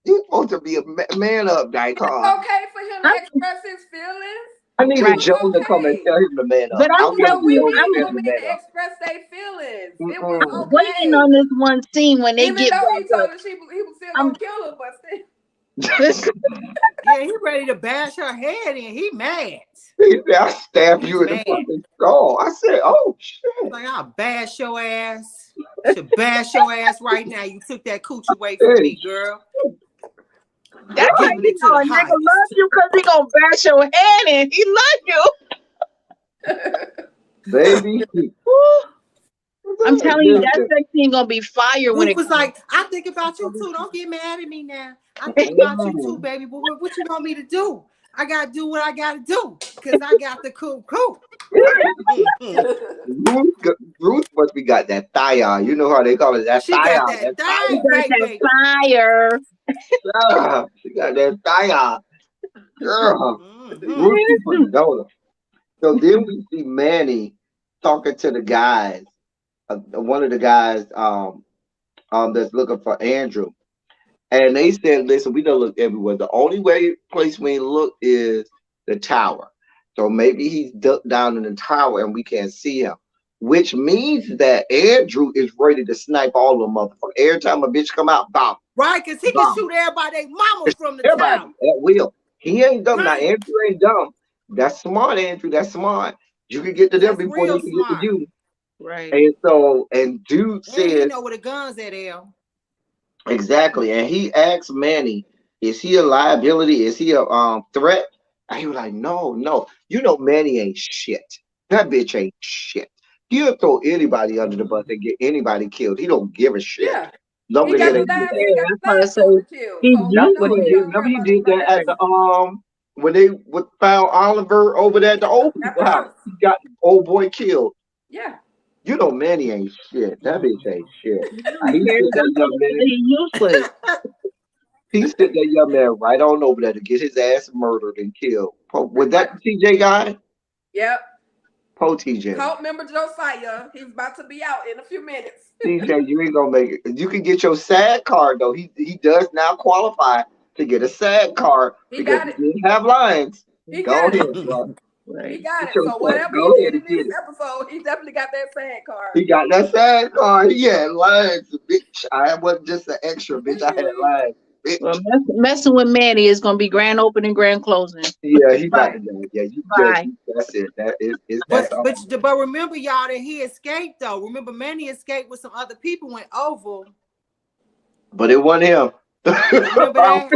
you supposed to be a man up, Daikon. Okay for him to saying? express his feelings. I It needed was Joan to come and okay. tell him to man But up. I I'm You know, wanted telling we you, Joan to need tell him to women man to up. express their feelings. It was Mm-mm. I'm waiting on okay. this one scene when they Even get though he back told up. her he was still I'm gonna kill her, but still. Yeah, he ready to bash her head in. He mad. He said, I stabbed He's you in the mad. fucking skull. I said, oh shit. Like, I'll bash your ass. Should bash your ass right now. You took that cooch away from Hey, me, girl. that's how Giving you it to know the a nigga love highest. you because he gonna bash your head in. He love baby. you. I'm telling you, that Listen. sex scene gonna be fire when Ruth it was comes. like, I think about you too. Don't get mad at me now. I think about you too, Mm. baby. But what you want me to do? I gotta do what I gotta do. Cause I got the cool. Ruth must be got that thigh. You know how they call it that She got thigh. that That He thing, got that baby. fire. thigh. She got that thigh. Girl. Mm-hmm. Ruth be putting donuts. So then we see Manny talking to the guys. One of the guys that's looking for Andrew. And they said, listen, we don't look everywhere. The only place we look is the tower. So maybe he's ducked down in the tower and we can't see him. Which means that Andrew is ready to snipe all of them motherfuckers. Every time a bitch come out, bomb, Right, cause he can bomb. shoot everybody, they mama from the Everybody tower. at will. He ain't dumb. Now Right. Andrew ain't dumb. That's smart, Andrew. That's smart. You can get to them That's before they real can get to smart. you. Right. And dude And he says, know where the guns at, L. exactly. And he asked Manny, is he a liability? Is he a threat? And he was like, no, no. You know Manny ain't shit. That bitch ain't shit. He'll throw anybody under the bus and get anybody killed. He don't give a shit. Yeah. Longer He here got the than last you. he got I'm the trying to last say soldier killed. he's So That's you know what he he did. useless. don't Remember worry he about did that nobody at else. the when they found Oliver over there at the old At people the house. house. He got old boy killed. Yeah. You know Manny ain't shit. That bitch ain't shit. He Okay, sent that that's young what man. he's useless. He sent that young man right on over there to get his ass murdered and killed. Was that the TJ guy? Yep. Po TJ. Cult member Josiah. He's about to be out in a few minutes. TJ, you ain't gonna make it. You can get your SAG card though. He does now qualify to get a SAG card He because got he it. didn't have lines. He Go got it. ahead, bro. He Right. got Get it. your So SAG. whatever he Go did ahead in and this get it. episode, he definitely got that SAG card. He got that SAG card. He had lines, bitch. I wasn't just an extra, bitch. I had lines, bitch. Well, messing with Manny is gonna be grand opening, grand closing. Yeah, he about Bye. to die. Yeah, you Bye. that's it. But That's all. but remember, y'all, that he escaped though. Remember, Manny escaped with some other people, went over. But it wasn't him. Remember that?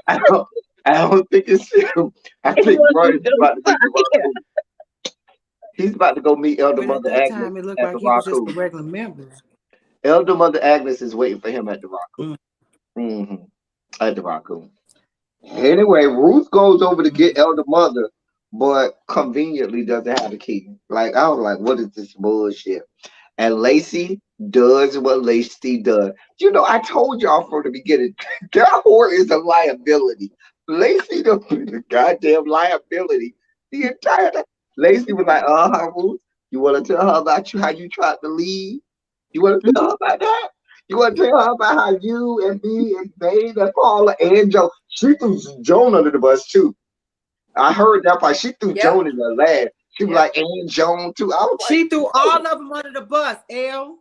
I don't, I don't think it's him. I It think wasn't Brian's about to get the fire. raccoon. He's about to go meet Elder But at Mother that Agnes time, it looked at the like he was just a raccoon. regular member. Elder Mother Agnes is waiting for him at the raccoon. At the raccoon. Anyway, Ruth goes over to get Elder Mother, but conveniently doesn't have a key. Like, I was like, what is this bullshit? And Lacy does what Lacy does. You know, I told y'all from the beginning, that whore is a liability. Lacy the goddamn liability. The entire time. Lacy was like, Ruth, you want to tell her about how you tried to leave? You want to tell her about that? You want to tell her about how you and me and Zayn and Paula and Joe, she threw Joan under the bus too. I heard that part. She threw Joan in the lab. She was like, and Joan too. I was like, She threw all of them under the bus, L.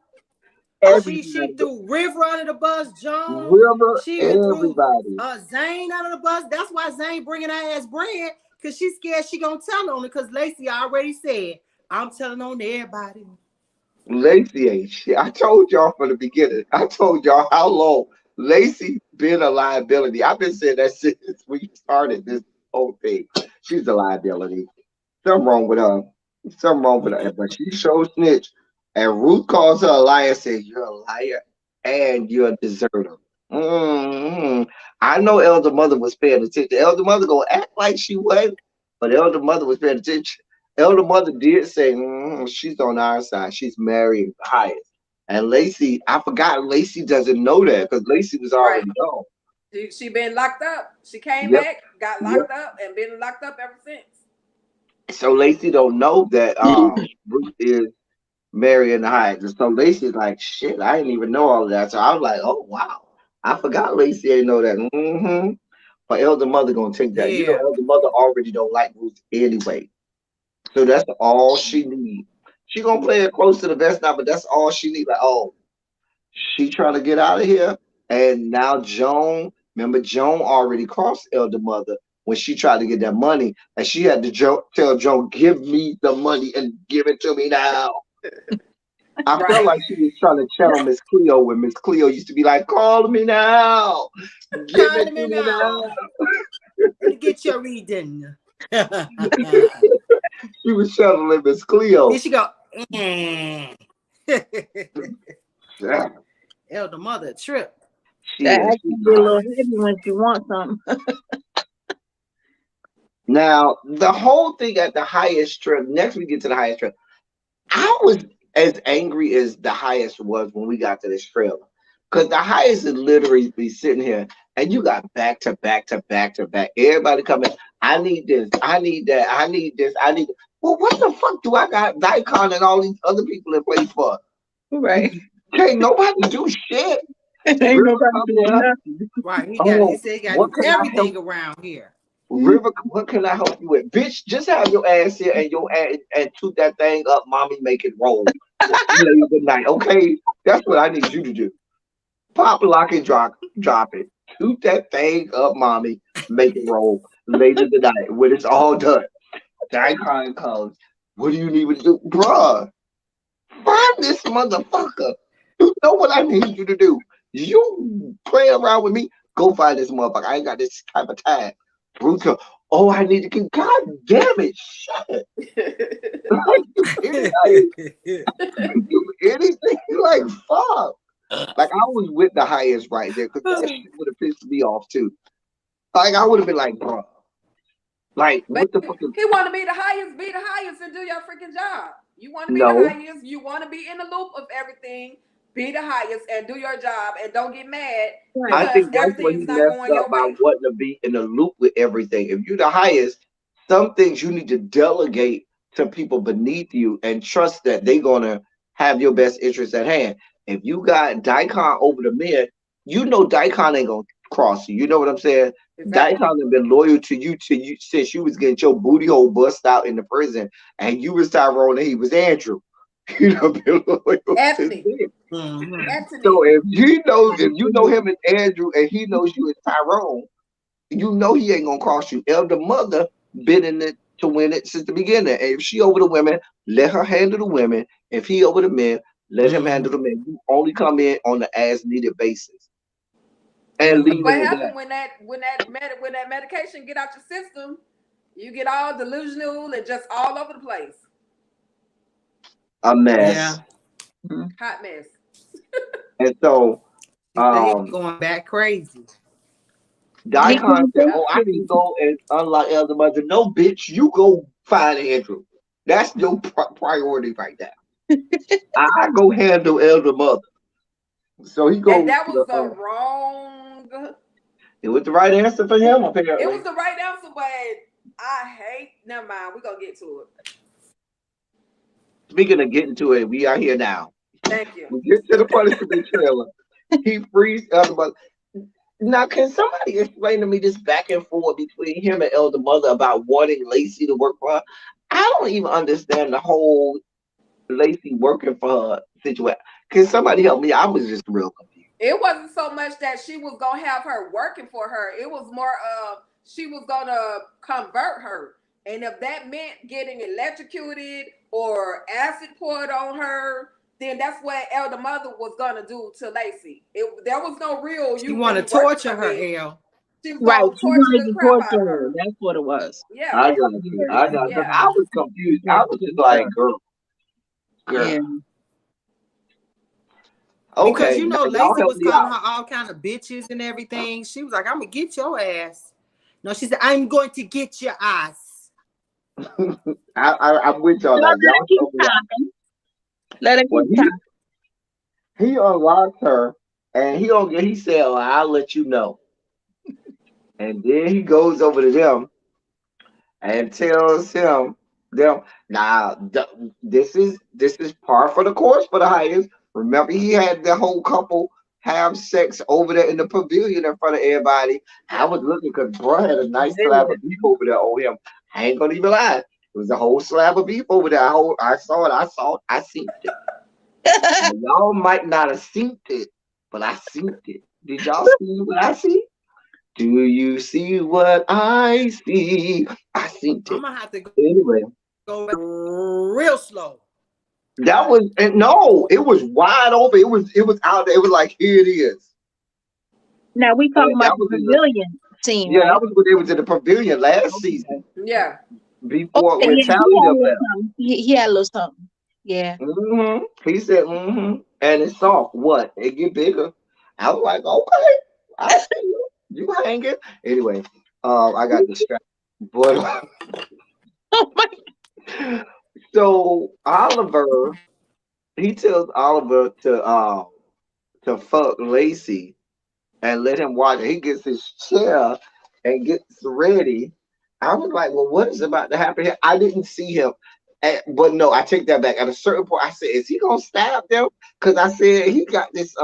She threw River under the bus, Joan. River, She even threw everybody. Zayn under the bus. That's why Zayn bringing her ass bread, because she's scared she gonna tell on it, because Lacy already said, I'm telling on everybody. Lacy ain't shit. I told y'all from the beginning. I told y'all how long Lacy been a liability. I've been saying that since we started this whole thing. She's a liability. Something wrong with her. Something wrong with her. But she showed snitch. And Ruth calls her a liar and says, you're a liar and you're a deserter. I know Elder Mother was paying attention. Elder Mother gonna act like she wasn't, but Elder Mother was paying attention. Elder Mother did say she's on our side. She's marrying the highest. And Lacy, I forgot Lacy doesn't know that because Lacy was already gone. She been locked up. She came Yep. back, got locked up, and been locked up ever since. So Lacy don't know that Ruth is marrying the highest. And so Lacy's like, shit, I didn't even know all of that. So I was like, oh wow. I forgot Lacy ain't know that. But Elder Mother gonna take that. You know, Elder Mother already don't like Ruth anyway. So that's all she needs. She gonna play it close to the vest now, but that's all she needs. Like, oh, she trying to get out of here. And now Joan, remember Joan already crossed Elder Mother when she tried to get that money, and she had to tell Joan, give me the money and give it to me now. I felt like she was trying to channel Miss Cleo when Miss Cleo used to be like, call me now. Give it to me now. Get your reading. She was channeling Miss Cleo. Then she go, Elder Mother trip. That actually be a little heavy when she wants something. Now, the whole thing at the highest trip, next we get to the highest trip, I was as angry as the highest was when we got to this trailer. Because the highest is literally be sitting here and you got back to back to back to back. Everybody coming, I need this, I need that, I need this, I need. Well, what the fuck do I got Daikon and all these other people in place for? Right. Can't nobody do shit. Ain't nobody doing nothing. Right. He said he got everything around here. River, what can I help you with? Bitch, just have your ass here and your ass and toot that thing up, mommy, make it roll. Good night, okay? That's what I need you to do. Pop, lock, and drop it. Toot that thing up, mommy, make it roll. Later tonight, when it's all done. Daikon comes. What do you need to do? Bruh, find this motherfucker. You know what I need you to do. You play around with me, go find this motherfucker. I ain't got this type of time. Ruth, oh, I need to get. God damn it! Shut do anything like fuck. Like I was with the highest right there because that shit would have pissed me off too. Like I would have been like, bro, like what the fuck? He want to be the highest, and do your freaking job. You want to be the highest. You want to be in the loop of everything. Be the highest and do your job and don't get mad. I think that's what he messed up by wanting to be in the loop with everything. If you're the highest, some things you need to delegate to people beneath you and trust that they're gonna have your best interest at hand. If you got Daikon over the men, you know Daikon ain't gonna cross you. You know what I'm saying? Exactly. Daikon has been loyal to you since you was getting your booty hole bust out in the prison, and you was Tyrone and he was Andrew. You know, Anthony. So if you know him as Andrew and he knows you as Tyrone, you know he ain't gonna cross you. Elder Mother been in it to win it since the beginning. And if she over the women, let her handle the women. If he over the men, let him handle the men. You only come in on the as needed basis. And leave what happened when that medication get out your system, you get all delusional and just all over the place. A mess. Yeah. Hot mess. And so going back crazy. Daikon said, oh, I can go and unlock Elder Mother. No, bitch, you go find Andrew. That's your priority right now. I go handle Elder Mother. So he goes. And that was the wrong. It was the right answer for him, apparently. It was the right answer, but I hate. Never mind. We're gonna get to it. Speaking of getting to it, we are here now. Thank you. We get to the punishment trailer. He frees Elder Mother. Now, can somebody explain to me this back and forth between him and Elder Mother about wanting Lacy to work for her? I don't even understand the whole Lacy working for her situation. Can somebody help me? I was just real confused. It wasn't so much that she was gonna have her working for her. It was more of she was gonna convert her. And if that meant getting electrocuted or acid poured on her, then that's what Elder Mother was gonna do to Lacy. There was no real You you want to really working torture for her, me. L. She was Right. gonna She torture wanted the to crap out torture of her. her. That's what it was. Yeah, I got you. I got you. yeah. I was confused. I was just like, girl, Yeah. girl. Because Okay, you now know y'all Lacey help was me calling out. her all kind of bitches and everything. She was like, "I'm gonna get your ass." No, she said, "I'm going to get your ass." I'm with y'all So now. let her Y'all keep help me out. talking. Let her Well, keep talking. he unlocked her, and he said, "Oh, I'll let you know." And then he goes over to them and tells them now this is par for the course for the highest. Remember, he had the whole couple have sex over there in the pavilion in front of everybody. I Yeah. was looking because bro had a nice slab Video. of beef over there on him. I ain't gonna even lie. It was a whole slab of beef over there. I saw it. I seen it. Now, y'all might not have seen it, but I seen it. Did y'all see what I see? Do you see what I see? I seen I'm it. gonna have to Anyway, go real slow. that was and no, it was wide open. It was out there. It was like here it is. Now we And talking about that the was in the pavilion scene, yeah, right? that was when they was in the pavilion last season Okay. Yeah. before Okay, when yeah, he Tally had a them little left. something. He had a little something. Yeah. He said, and it's soft. What? It get bigger. I was like, okay, I see you. You hanging. Anyway, I got distracted. But Oh my. so Oliver, he tells Oliver to fuck Lacy and let him watch it. He gets his chair and gets ready. I was like, well, what is about to happen here? I didn't see him. But no, I take that back. At a certain point, I said, is he gonna stab them? Because I said he got this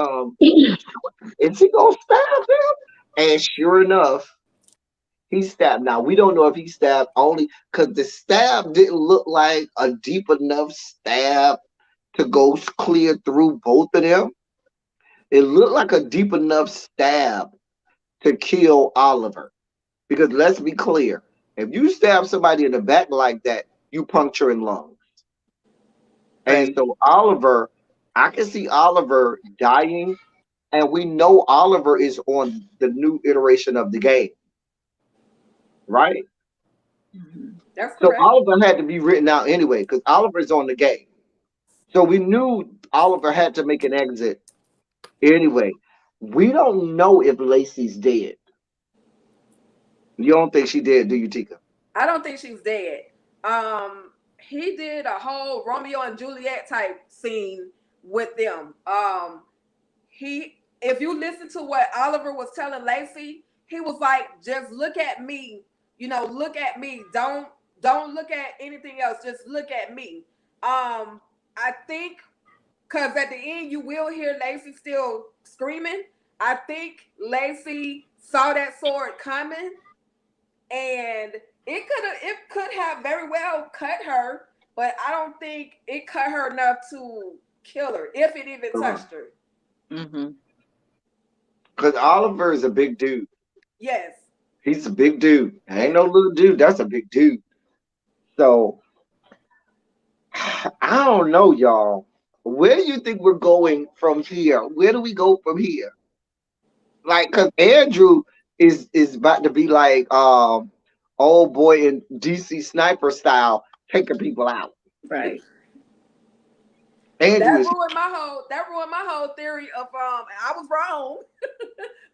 is he gonna stab them? And sure enough, he stabbed. Now we don't know if he stabbed only because the stab didn't look like a deep enough stab to go clear through both of them. It looked like a deep enough stab to kill Oliver. Because let's be clear, if you stab somebody in the back like that, you puncturing lungs. And Right. so Oliver, I can see Oliver dying, and we know Oliver is on the new iteration of the game, right? Mhm. That's So correct. Oliver had to be written out anyway, because Oliver's on the game. So we knew Oliver had to make an exit anyway. We don't know if Lacey's dead. You don't think she did, do you, Tika? I don't think she's dead. He did a whole Romeo and Juliet type scene with them. If you listen to what Oliver was telling Lacy, he was like, just look at me, look at me. Don't look at anything else. Just look at me. I think because at the end you will hear Lacy still screaming. I think Lacy saw that sword coming, and it could have very well cut her, but I don't think it cut her enough to kill her, if it even touched her. Mhm. Because Oliver is a big dude. Yes, He's a big dude. Ain't yes. no little dude. That's a big dude. So I don't know, y'all. Where do you think we're going from here? Where do we go from here? Like, cause Andrew is about to be like old boy in DC sniper style, taking people out. Right. Andrew That is. ruined my whole theory of I was wrong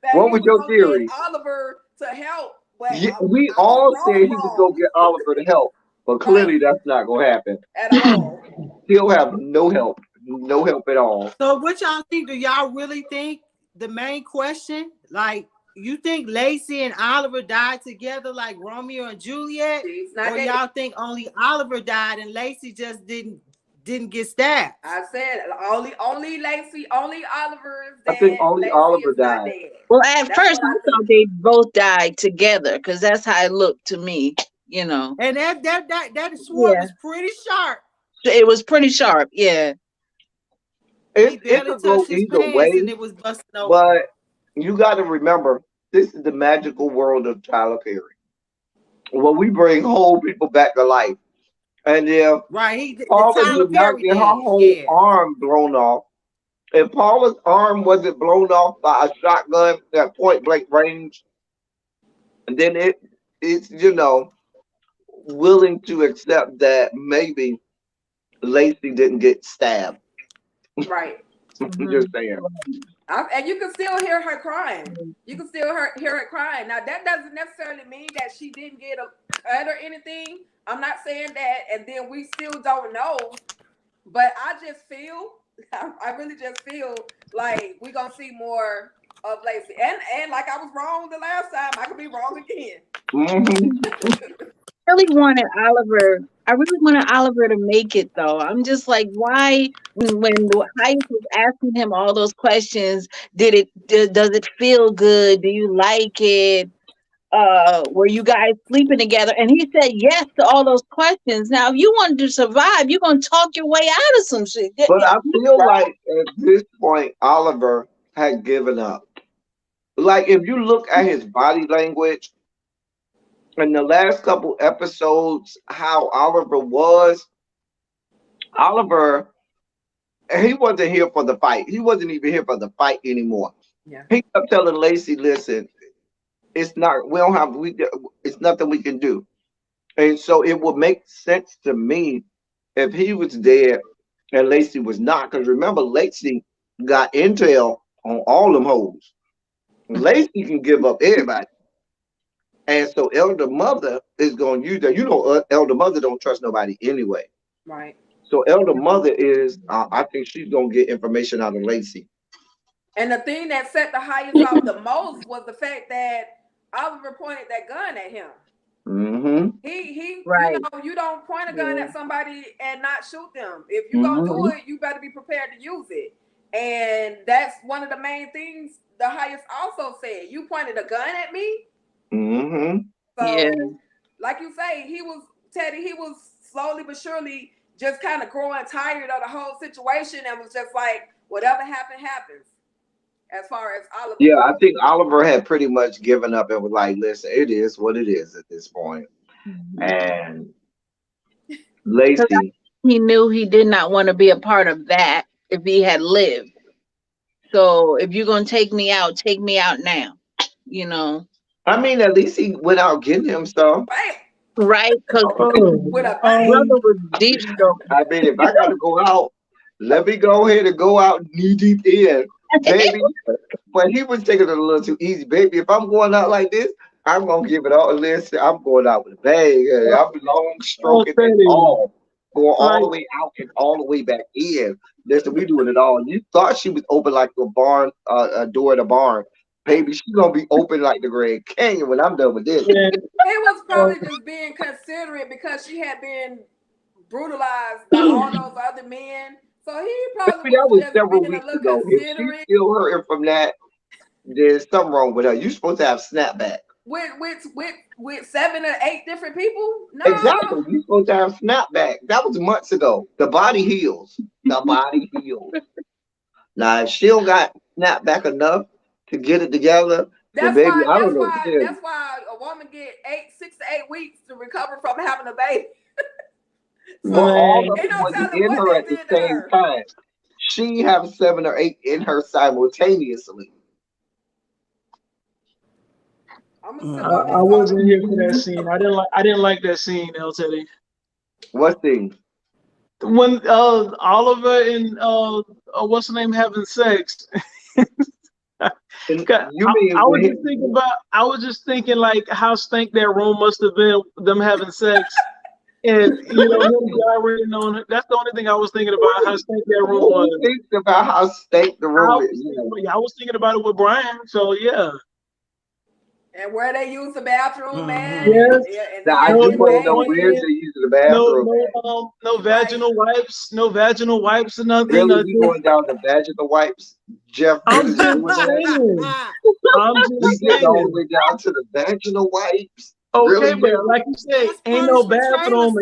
that What he was was your gonna get theory? Oliver to help, but Yeah, we I was all said he was gonna wrong get Oliver to help, but right clearly that's not gonna happen. at all. He'll have no help at all. So what y'all think? Do y'all really think the main question, like you think Lacey and Oliver died together like Romeo and Juliet, She's not or dead. y'all think only Oliver died and Lacey just didn't get stabbed? I said only Lacy, only Oliver is I think dead. only Lacy Oliver is not died. dead. Well, at That's first what I I think. thought they both died together because that's how it looked to me. You know. And that sword Yeah. was pretty sharp. It was pretty sharp. Yeah. He It barely could go touched his either pants and way, it was busting open. but you got to remember, this is the magical world of Tyler Perry. When we bring whole people back to life, and if Right. The Paula Tyler did not Perry get her days. whole Yeah. arm blown off, if Paula's arm wasn't blown off by a shotgun at point blank range, then it's willing to accept that maybe Lacy didn't get stabbed. Right. I'm just saying. And you can still hear her crying. You can still hear her crying. Now, that doesn't necessarily mean that she didn't get a cut or anything. I'm not saying that. And then we still don't know. But I just feel, I really just feel like we're going to see more of Lacy. And like I was wrong the last time, I could be wrong again. I really wanted Oliver. I really wanted Oliver to make it though. I'm just like, why? When the Hayes was asking him all those questions, does it feel good? Do you like it? Were you guys sleeping together? And he said yes to all those questions. Now, if you wanted to survive, you're gonna talk your way out of some shit. But I feel like at this point, Oliver had given up. Like if you look at his body language in the last couple episodes, how Oliver, he wasn't here for the fight. He wasn't even here for the fight anymore. Yeah. He kept telling Lacy, "Listen, it's not. We don't have. It's nothing we can do." And so it would make sense to me if he was dead and Lacy was not. Because remember, Lacy got intel on all them hoes. Lacy can give up everybody. And so Elder Mother is going to use that. Elder Mother don't trust nobody anyway. Right. So Elder Mother is, I think she's going to get information out of Lacy. And the thing that set the highest off the most was the fact that Oliver pointed that gun at him. Mm-hmm. He Right. you don't point a gun at somebody and not shoot them. If you're gonna do it, you better be prepared to use it. And that's one of the main things the highest also said. You pointed a gun at me. Mm-hmm. So, like you say, he was slowly but surely just kind of growing tired of the whole situation and was just like, whatever happens. As far as Oliver. Yeah, I think Oliver had pretty much given up and was like, listen, it is what it is at this point. And Lacy, he knew he did not want to be a part of that if he had lived. So if you're going to take me out now, you know. I mean, at least he went out getting him some. Right? Because with a brother was deep stroke. I mean, if I got to go out, let me go ahead and go out knee deep in, baby. But he was taking it a little too easy, baby. If I'm going out like this, I'm going to give it all. Listen, I'm going out with a bang. I'm long stroking it all. Going all the way out and all the way back in. Listen, we doing it all. You thought she was open like a barn, a door in a barn. Baby, she's going to be open like the Grand Canyon when I'm done with this. It was probably just being considerate because she had been brutalized by all those other men. So he probably was just being a little considerate. If she's still hurting from that, there's something wrong with her. You're supposed to have snapback. With 7 or 8 different people? No. Exactly. You're supposed to have snapback. That was months ago. The body heals. The body heals. Now, if she don't got snapback enough to get it together, that's baby, why that's why a woman get 6 to 8 weeks to recover from having a baby. So all of them wasn't in her at the same time. She have 7 or 8 in her simultaneously. I wasn't here for that scene. I didn't like that scene, El Teddy. What scene? When Oliver and what's the name having sex. I was just thinking like how stank that room must have been, them having sex. And you know, him gyrating on it. That's the only thing I was thinking about, how stank that room was. Think about how stank the room is. I was thinking about it with Brian, so yeah. And where they use the bathroom, man. Yes. I just want to know where they use the bathroom. No vaginal wipes, no vaginal wipes or nothing. Really, we going down the vaginal wipes, Jeff? I'm just saying. We get all the way down to the vaginal wipes. Okay, really? but like you said, ain't no bathroom.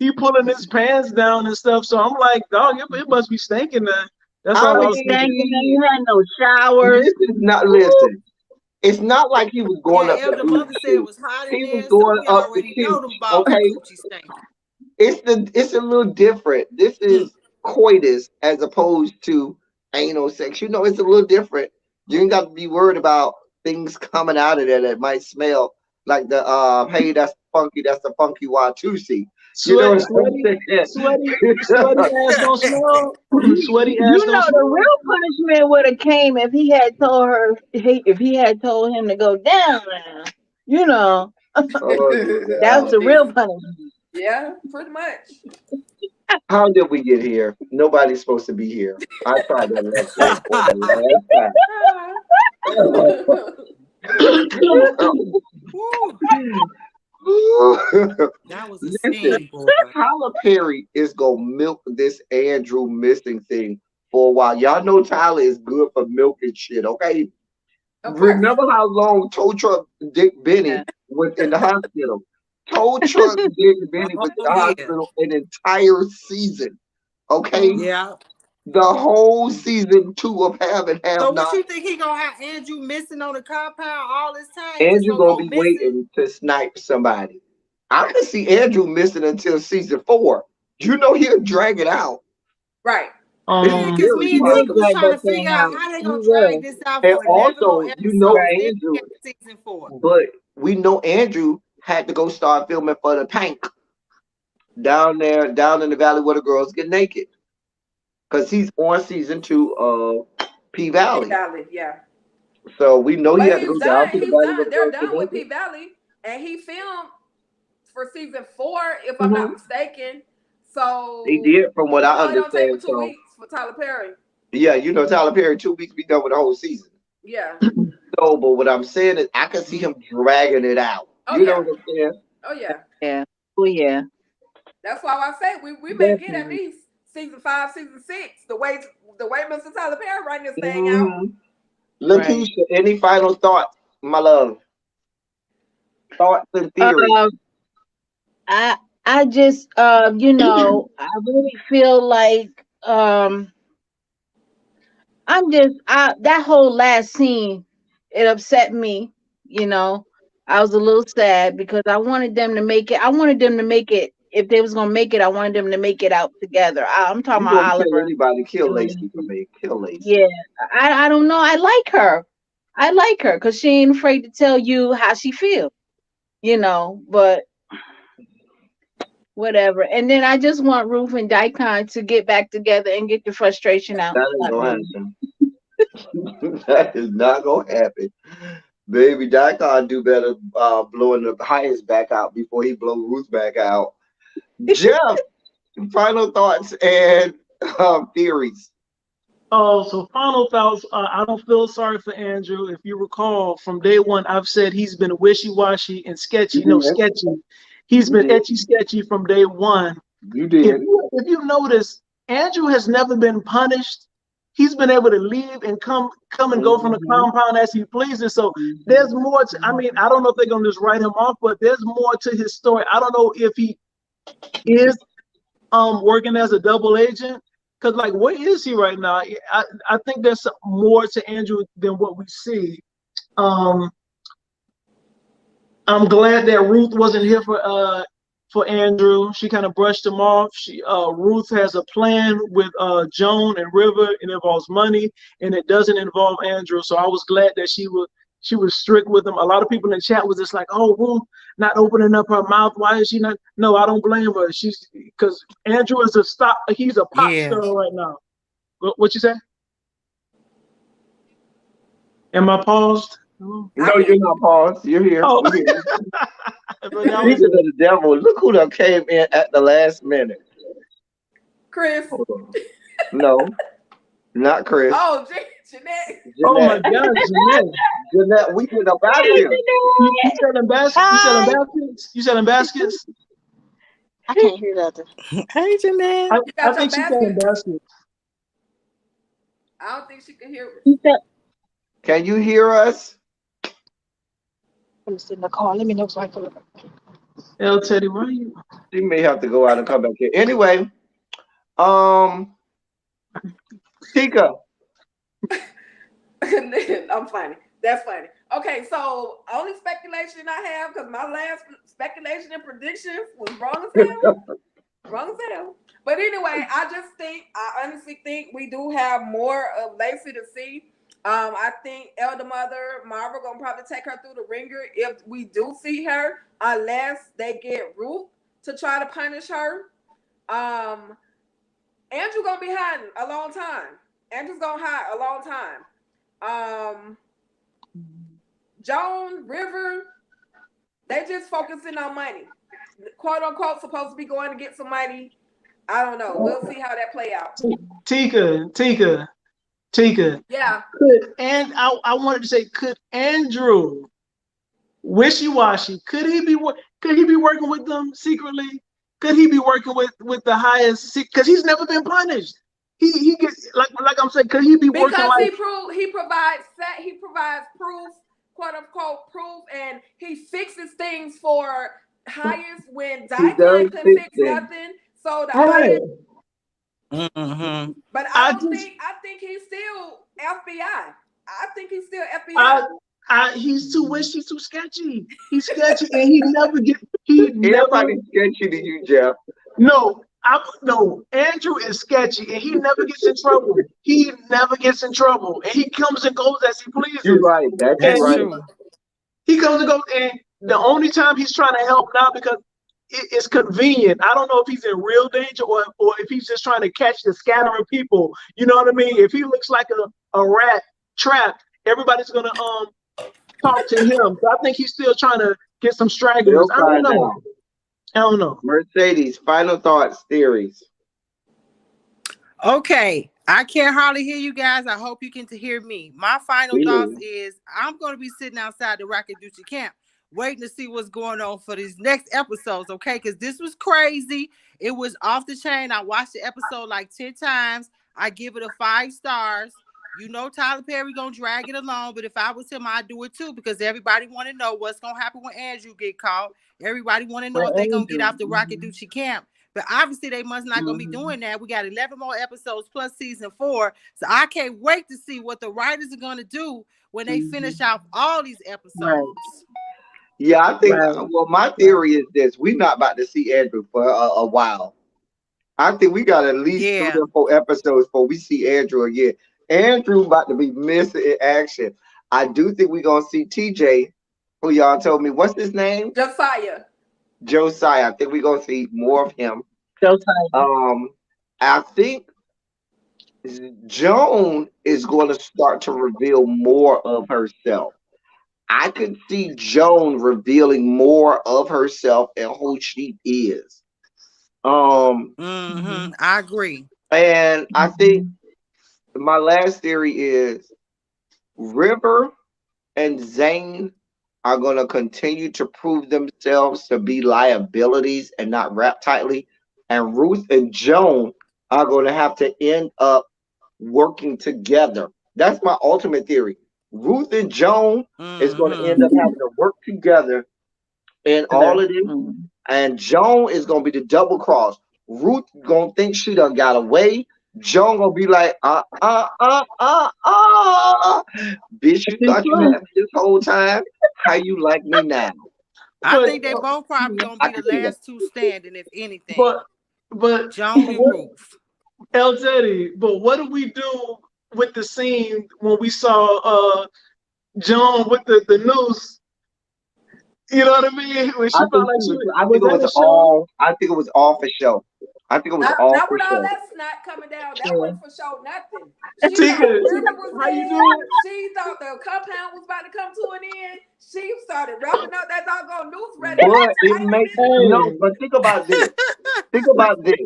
he pulling his pants down and stuff. So I'm like, dog, it must be stinking there. That's I all I Was was mean, thinking. stinking. You had no showers. this is not, listen. It's not like he was going Yeah, up to Elder Ruth's Mother said it cute. was hot in He was there, so going we up to already know cute. them balls and Okay, coochie stinking. it's a little different. This is coitus as opposed to anal sex. You know, it's a little different. You ain't got to be worried about things coming out of there that might smell like the hey, that's the funky Watusi. You know what I'm Sweaty ass don't smell. Sweaty ass You don't know the smell. real punishment would have came if he had told her if he had told him to go down there. You know, Oh that's God. the real punishment. Yeah, pretty much. How did we get here? Nobody's supposed to be here. I tried that lesson for the Woo, last time. that was a Listen, scene, boy. Tyler Perry is gonna milk this Andrew missing thing for a while. Y'all know Tyler is good for milking shit, okay? Of course. Remember how long Tow Truck Dick Yeah. Benny was in the hospital? Tow Truck Dick Benny was in Oh the yeah, hospital an entire season, okay? yeah. The whole season 2 of Have and Have So what Not. you think he gonna have Andrew missing on the compound all this time? He just Andrew gonna gonna go be missing? waiting to snipe somebody. I can see Andrew missing until season 4. You know he'll drag it out. Right. It's Yeah, because very me He and will Tiki was possible. drag trying that to thing figure out out. how they He gonna drag will. this out And for 11 more also, you know episodes. Then we Andrew, got season 4. but we know Andrew had to go start filming for the Pank down there, down in the valley where the girls get naked. Because he's on season 2 of P P Valley. Valley, yeah. So we know he But had to he's go down done. to the He's valley where done. the They're girls get done with naked. P Valley, and he filmed for season 4, if I'm not Hmm. mistaken. They So did, from what you I know, it don't take understand. but 2 weeks So for Tyler Perry. yeah, you know Tyler Perry, 2 weeks be done with the whole season. Yeah. No, but what I'm saying is I can see him dragging it out. Oh You know yeah. what I'm saying? Oh yeah. Yeah. Oh yeah. That's why I say we may get at Definitely. least season 5, season 6. The way Mr. Tyler Perry writing this thing out. Hmm. Right. Letitia, any final thoughts, my love? Thoughts and theories. Um, I I just I really feel like that whole last scene, it upset me, you know. I was a little sad because I wanted them to make it. I wanted them to make it. If they was gonna make it, I wanted them to make it out together. I'm talking You about gonna kill Oliver anybody? Kill and Lacy for Lacy. me. Kill Lacy. Yeah, I don't know. I like her. I like her because she ain't afraid to tell you how she feel, but whatever. And then I just want Ruth and Daikon to get back together and get the frustration out. That ain't Stop gonna being. happen. That is not gonna happen. Baby, Daikon do better blowing the highest back out before he blow Ruth back out. Jeff, final thoughts and theories. Oh, so final thoughts. I don't feel sorry for Andrew. If you recall, from day one, I've said he's been wishy-washy and You sketchy. No, did. sketchy. He's You been did. etchy sketchy from day one. You If did. you notice, Andrew has never been punished. He's been able to leave and come and go from the Hmm. compound as he pleases. So there's Mhm. more to, I mean, I don't know if they're gonna just write him off, but there's more to his story. I don't know if he is working as a double agent. Cause like, where is he right now? I think there's more to Andrew than what we see. Um, I'm glad that Ruth wasn't here for Andrew. She kind of brushed him off. Ruth has a plan with Joan and River. It involves money and it doesn't involve Andrew. So I was glad that she was strict with him. A lot of people in the chat was just like, "Oh, Ruth not opening up her mouth. Why is she not?" No, I don't blame her. She's because Andrew is he's a pot Yeah. stirrer right now. What you say? Am I paused? Oh, I No, can. you're not paused. You're here. oh. We're here. But that was Speaking of the devil, look who done came in at the last minute. Chris. Hold on. No, not Chris. Oh, Jeanette. Oh my Jeanette. God, Jeanette. Jeanette, we getting up out of Hey, here. You selling baskets? You selling hi. baskets? You selling baskets? I can't hear nothing. Hey, Jeanette. You I got your think she's selling basket? baskets. I don't think she can hear us. You said, Can you hear us? I'm sitting in the car. Let me know so I can. L Teddy, why you? She may have to go out and come back here. Anyway, um, Tika, I'm funny. That's funny. Okay, so only speculation I have, because my last speculation and predictions was wrong as hell. Wrong as hell. But anyway, I honestly think we do have more of Lacy to see. I think Elder Mother Marvel gonna probably take her through the ringer if we do see her, unless they get Ruth to try to punish her. Um, Andrew gonna be hiding a long time. Andrew's gonna hide a long time. Um, Joan, River, they just focusing on money. Quote unquote supposed to be going to get some money. I don't know. We'll see how that play out. Tika. Yeah. And I wanted to say, could Andrew Wishy Washy? Could he be working with them secretly? Could he be working with the highest? Because he's never been punished. He gets like I'm saying. Could he be working because like he provides proof, quote unquote proof, and he fixes things for highest when Daikon couldn't fix nothing. So the highest. Mm-hmm. But I think he's still FBI. I think he's still FBI. He's too sketchy. He's sketchy, and he never get. Everybody's sketchy to you, Jeff. No, Andrew is sketchy, and he never gets in trouble. He never gets in trouble, and he comes and goes as he pleases. You're right. That's right. True. He comes and goes, and the only time he's trying to help now because it's convenient. I don't know if he's in real danger or if he's just trying to catch the scattering people. You know what I mean? If he looks like a rat trapped, everybody's gonna talk to him. So I think he's still trying to get some stragglers. I don't know. Mercedes, final thoughts, theories. Okay, I can't hardly hear you guys. I hope you can hear me. My final thoughts is I'm going to be sitting outside the Rocket Duchy camp waiting to see what's going on for these next episodes, okay? Because this was crazy. It was off the chain. I watched the episode like 10 times. I give it a 5 stars. You know Tyler Perry gonna drag it along, but if I was him, I'd do it too, because everybody want to know what's gonna happen when Andrew get caught. Everybody want to know if they're gonna get out the Rocket Duchy camp. But obviously they must not gonna be doing that. We got 11 more episodes plus season 4. So I can't wait to see what the writers are gonna do when they finish off all these episodes. Yeah, I think well, my theory is this: we're not about to see Andrew for a while. I think we got at least 3 or 4 episodes before we see Andrew again. Andrew about to be missing in action. I do think we're gonna see TJ, who y'all told me what's his name? Josiah. I think we're gonna see more of him. Josiah. I think Joan is going to start to reveal more of herself. I could see Joan revealing more of herself and who she is. I agree. And I think my last theory is River and Zayn are going to continue to prove themselves to be liabilities and not wrapped tightly. And Ruth and Joan are going to have to end up working together. That's my ultimate theory. Ruth and Joan is going to end up having to work together in all of this. And Joan is going to be the double cross. Ruth going to think she done got away. Joan gonna be like, bitch, you thought you had me this whole time? How you like me now? I think they both probably gonna be the last 2 standing, if anything. But Joan and Ruth. El Teddy, but what do we do with the scene when we saw Joan with the noose? You know what I mean? When she felt like I think it was all for show. I think it was all not for with show. all that snot coming down. That wasn't for show nothing. She thought the compound was about to come to an end. She started wrapping up that doggone noose ready. But it makes no. But think about this. Think about this.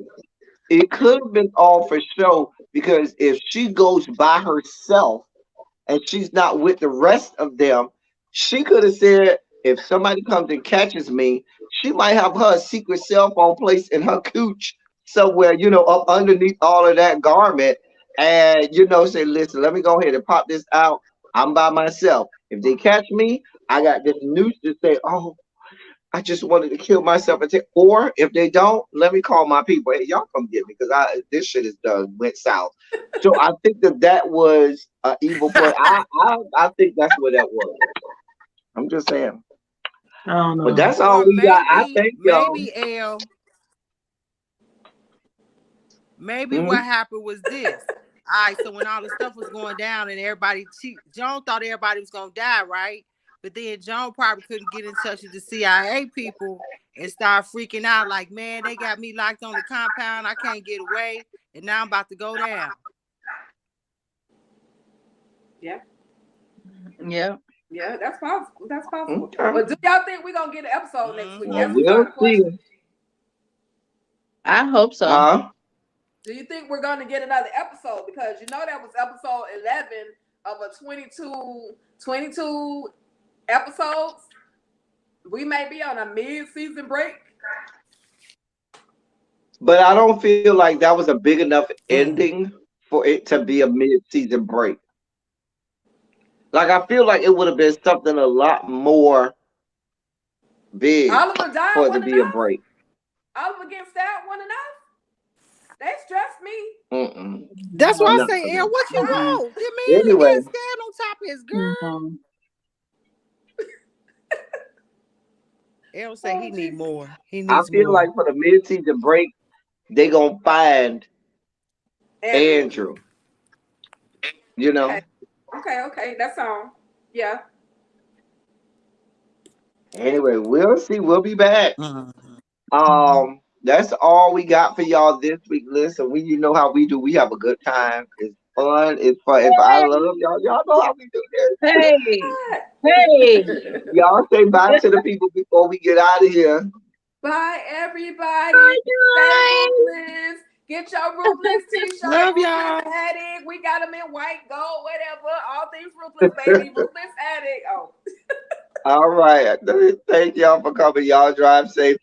It could have been all for show, because if she goes by herself and she's not with the rest of them, she could have said, if somebody comes and catches me, she might have her secret cell phone placed in her cooch somewhere, up underneath all of that garment. And, say, listen, let me go ahead and pop this out. I'm by myself. If they catch me, I got this noose to say, oh, I just wanted to kill myself and take. Or if they don't, let me call my people. Hey, y'all come get me because this shit is done went south. So I think that was an evil point. I think that's what that was. I'm just saying. I don't But know. that's all Or we got. I maybe, thank y'all. maybe Mhm. what happened was this. All right, so when all the stuff was going down and Joan thought everybody was gonna die, right? But then Joan probably couldn't get in touch with the CIA people and start freaking out like, man, they got me locked on the compound. I can't get away, and now I'm about to go down. Yeah. Yeah. Yeah, that's possible. That's possible. Okay. But do y'all think we're gonna get an episode next week? Well, That's the we'll starting see. question. I hope so. Huh? Do you think we're gonna get another episode? Because you know that was episode 11 of a 22 episodes. We may be on a mid-season break. But I don't feel like that was a big enough ending for it to be a mid-season break. Like I feel like it would have been something a lot more big Oliver died, for it to wasn't be a enough? break. Oliver getting stabbed, wasn't enough? They stressed me. Mm-mm. That's why I No. say, El, what you want? The man Anyway, getting stabbed on top of his girl. El say he need more. He I needs feel more. like for the mid-season break, they gonna find Andrew. You know. Okay. That's all. Yeah. Anyway, we'll see. We'll be back. Mm-hmm. That's all we got for y'all this week. Listen, you know how we do. We have a good time. It's fun. It's fun. If I love y'all, y'all know how we do this. Hey, hey. Y'all say bye to the people before we get out of here. Bye, everybody. Bye, Stay guys. ruthless. Get your Ruthless t-shirt. Love Ruthless y'all. Addict. We got them in white, gold, whatever. All things Ruthless, baby. Ruthless Addict. Oh. All right. Thank y'all for coming. Y'all drive safe.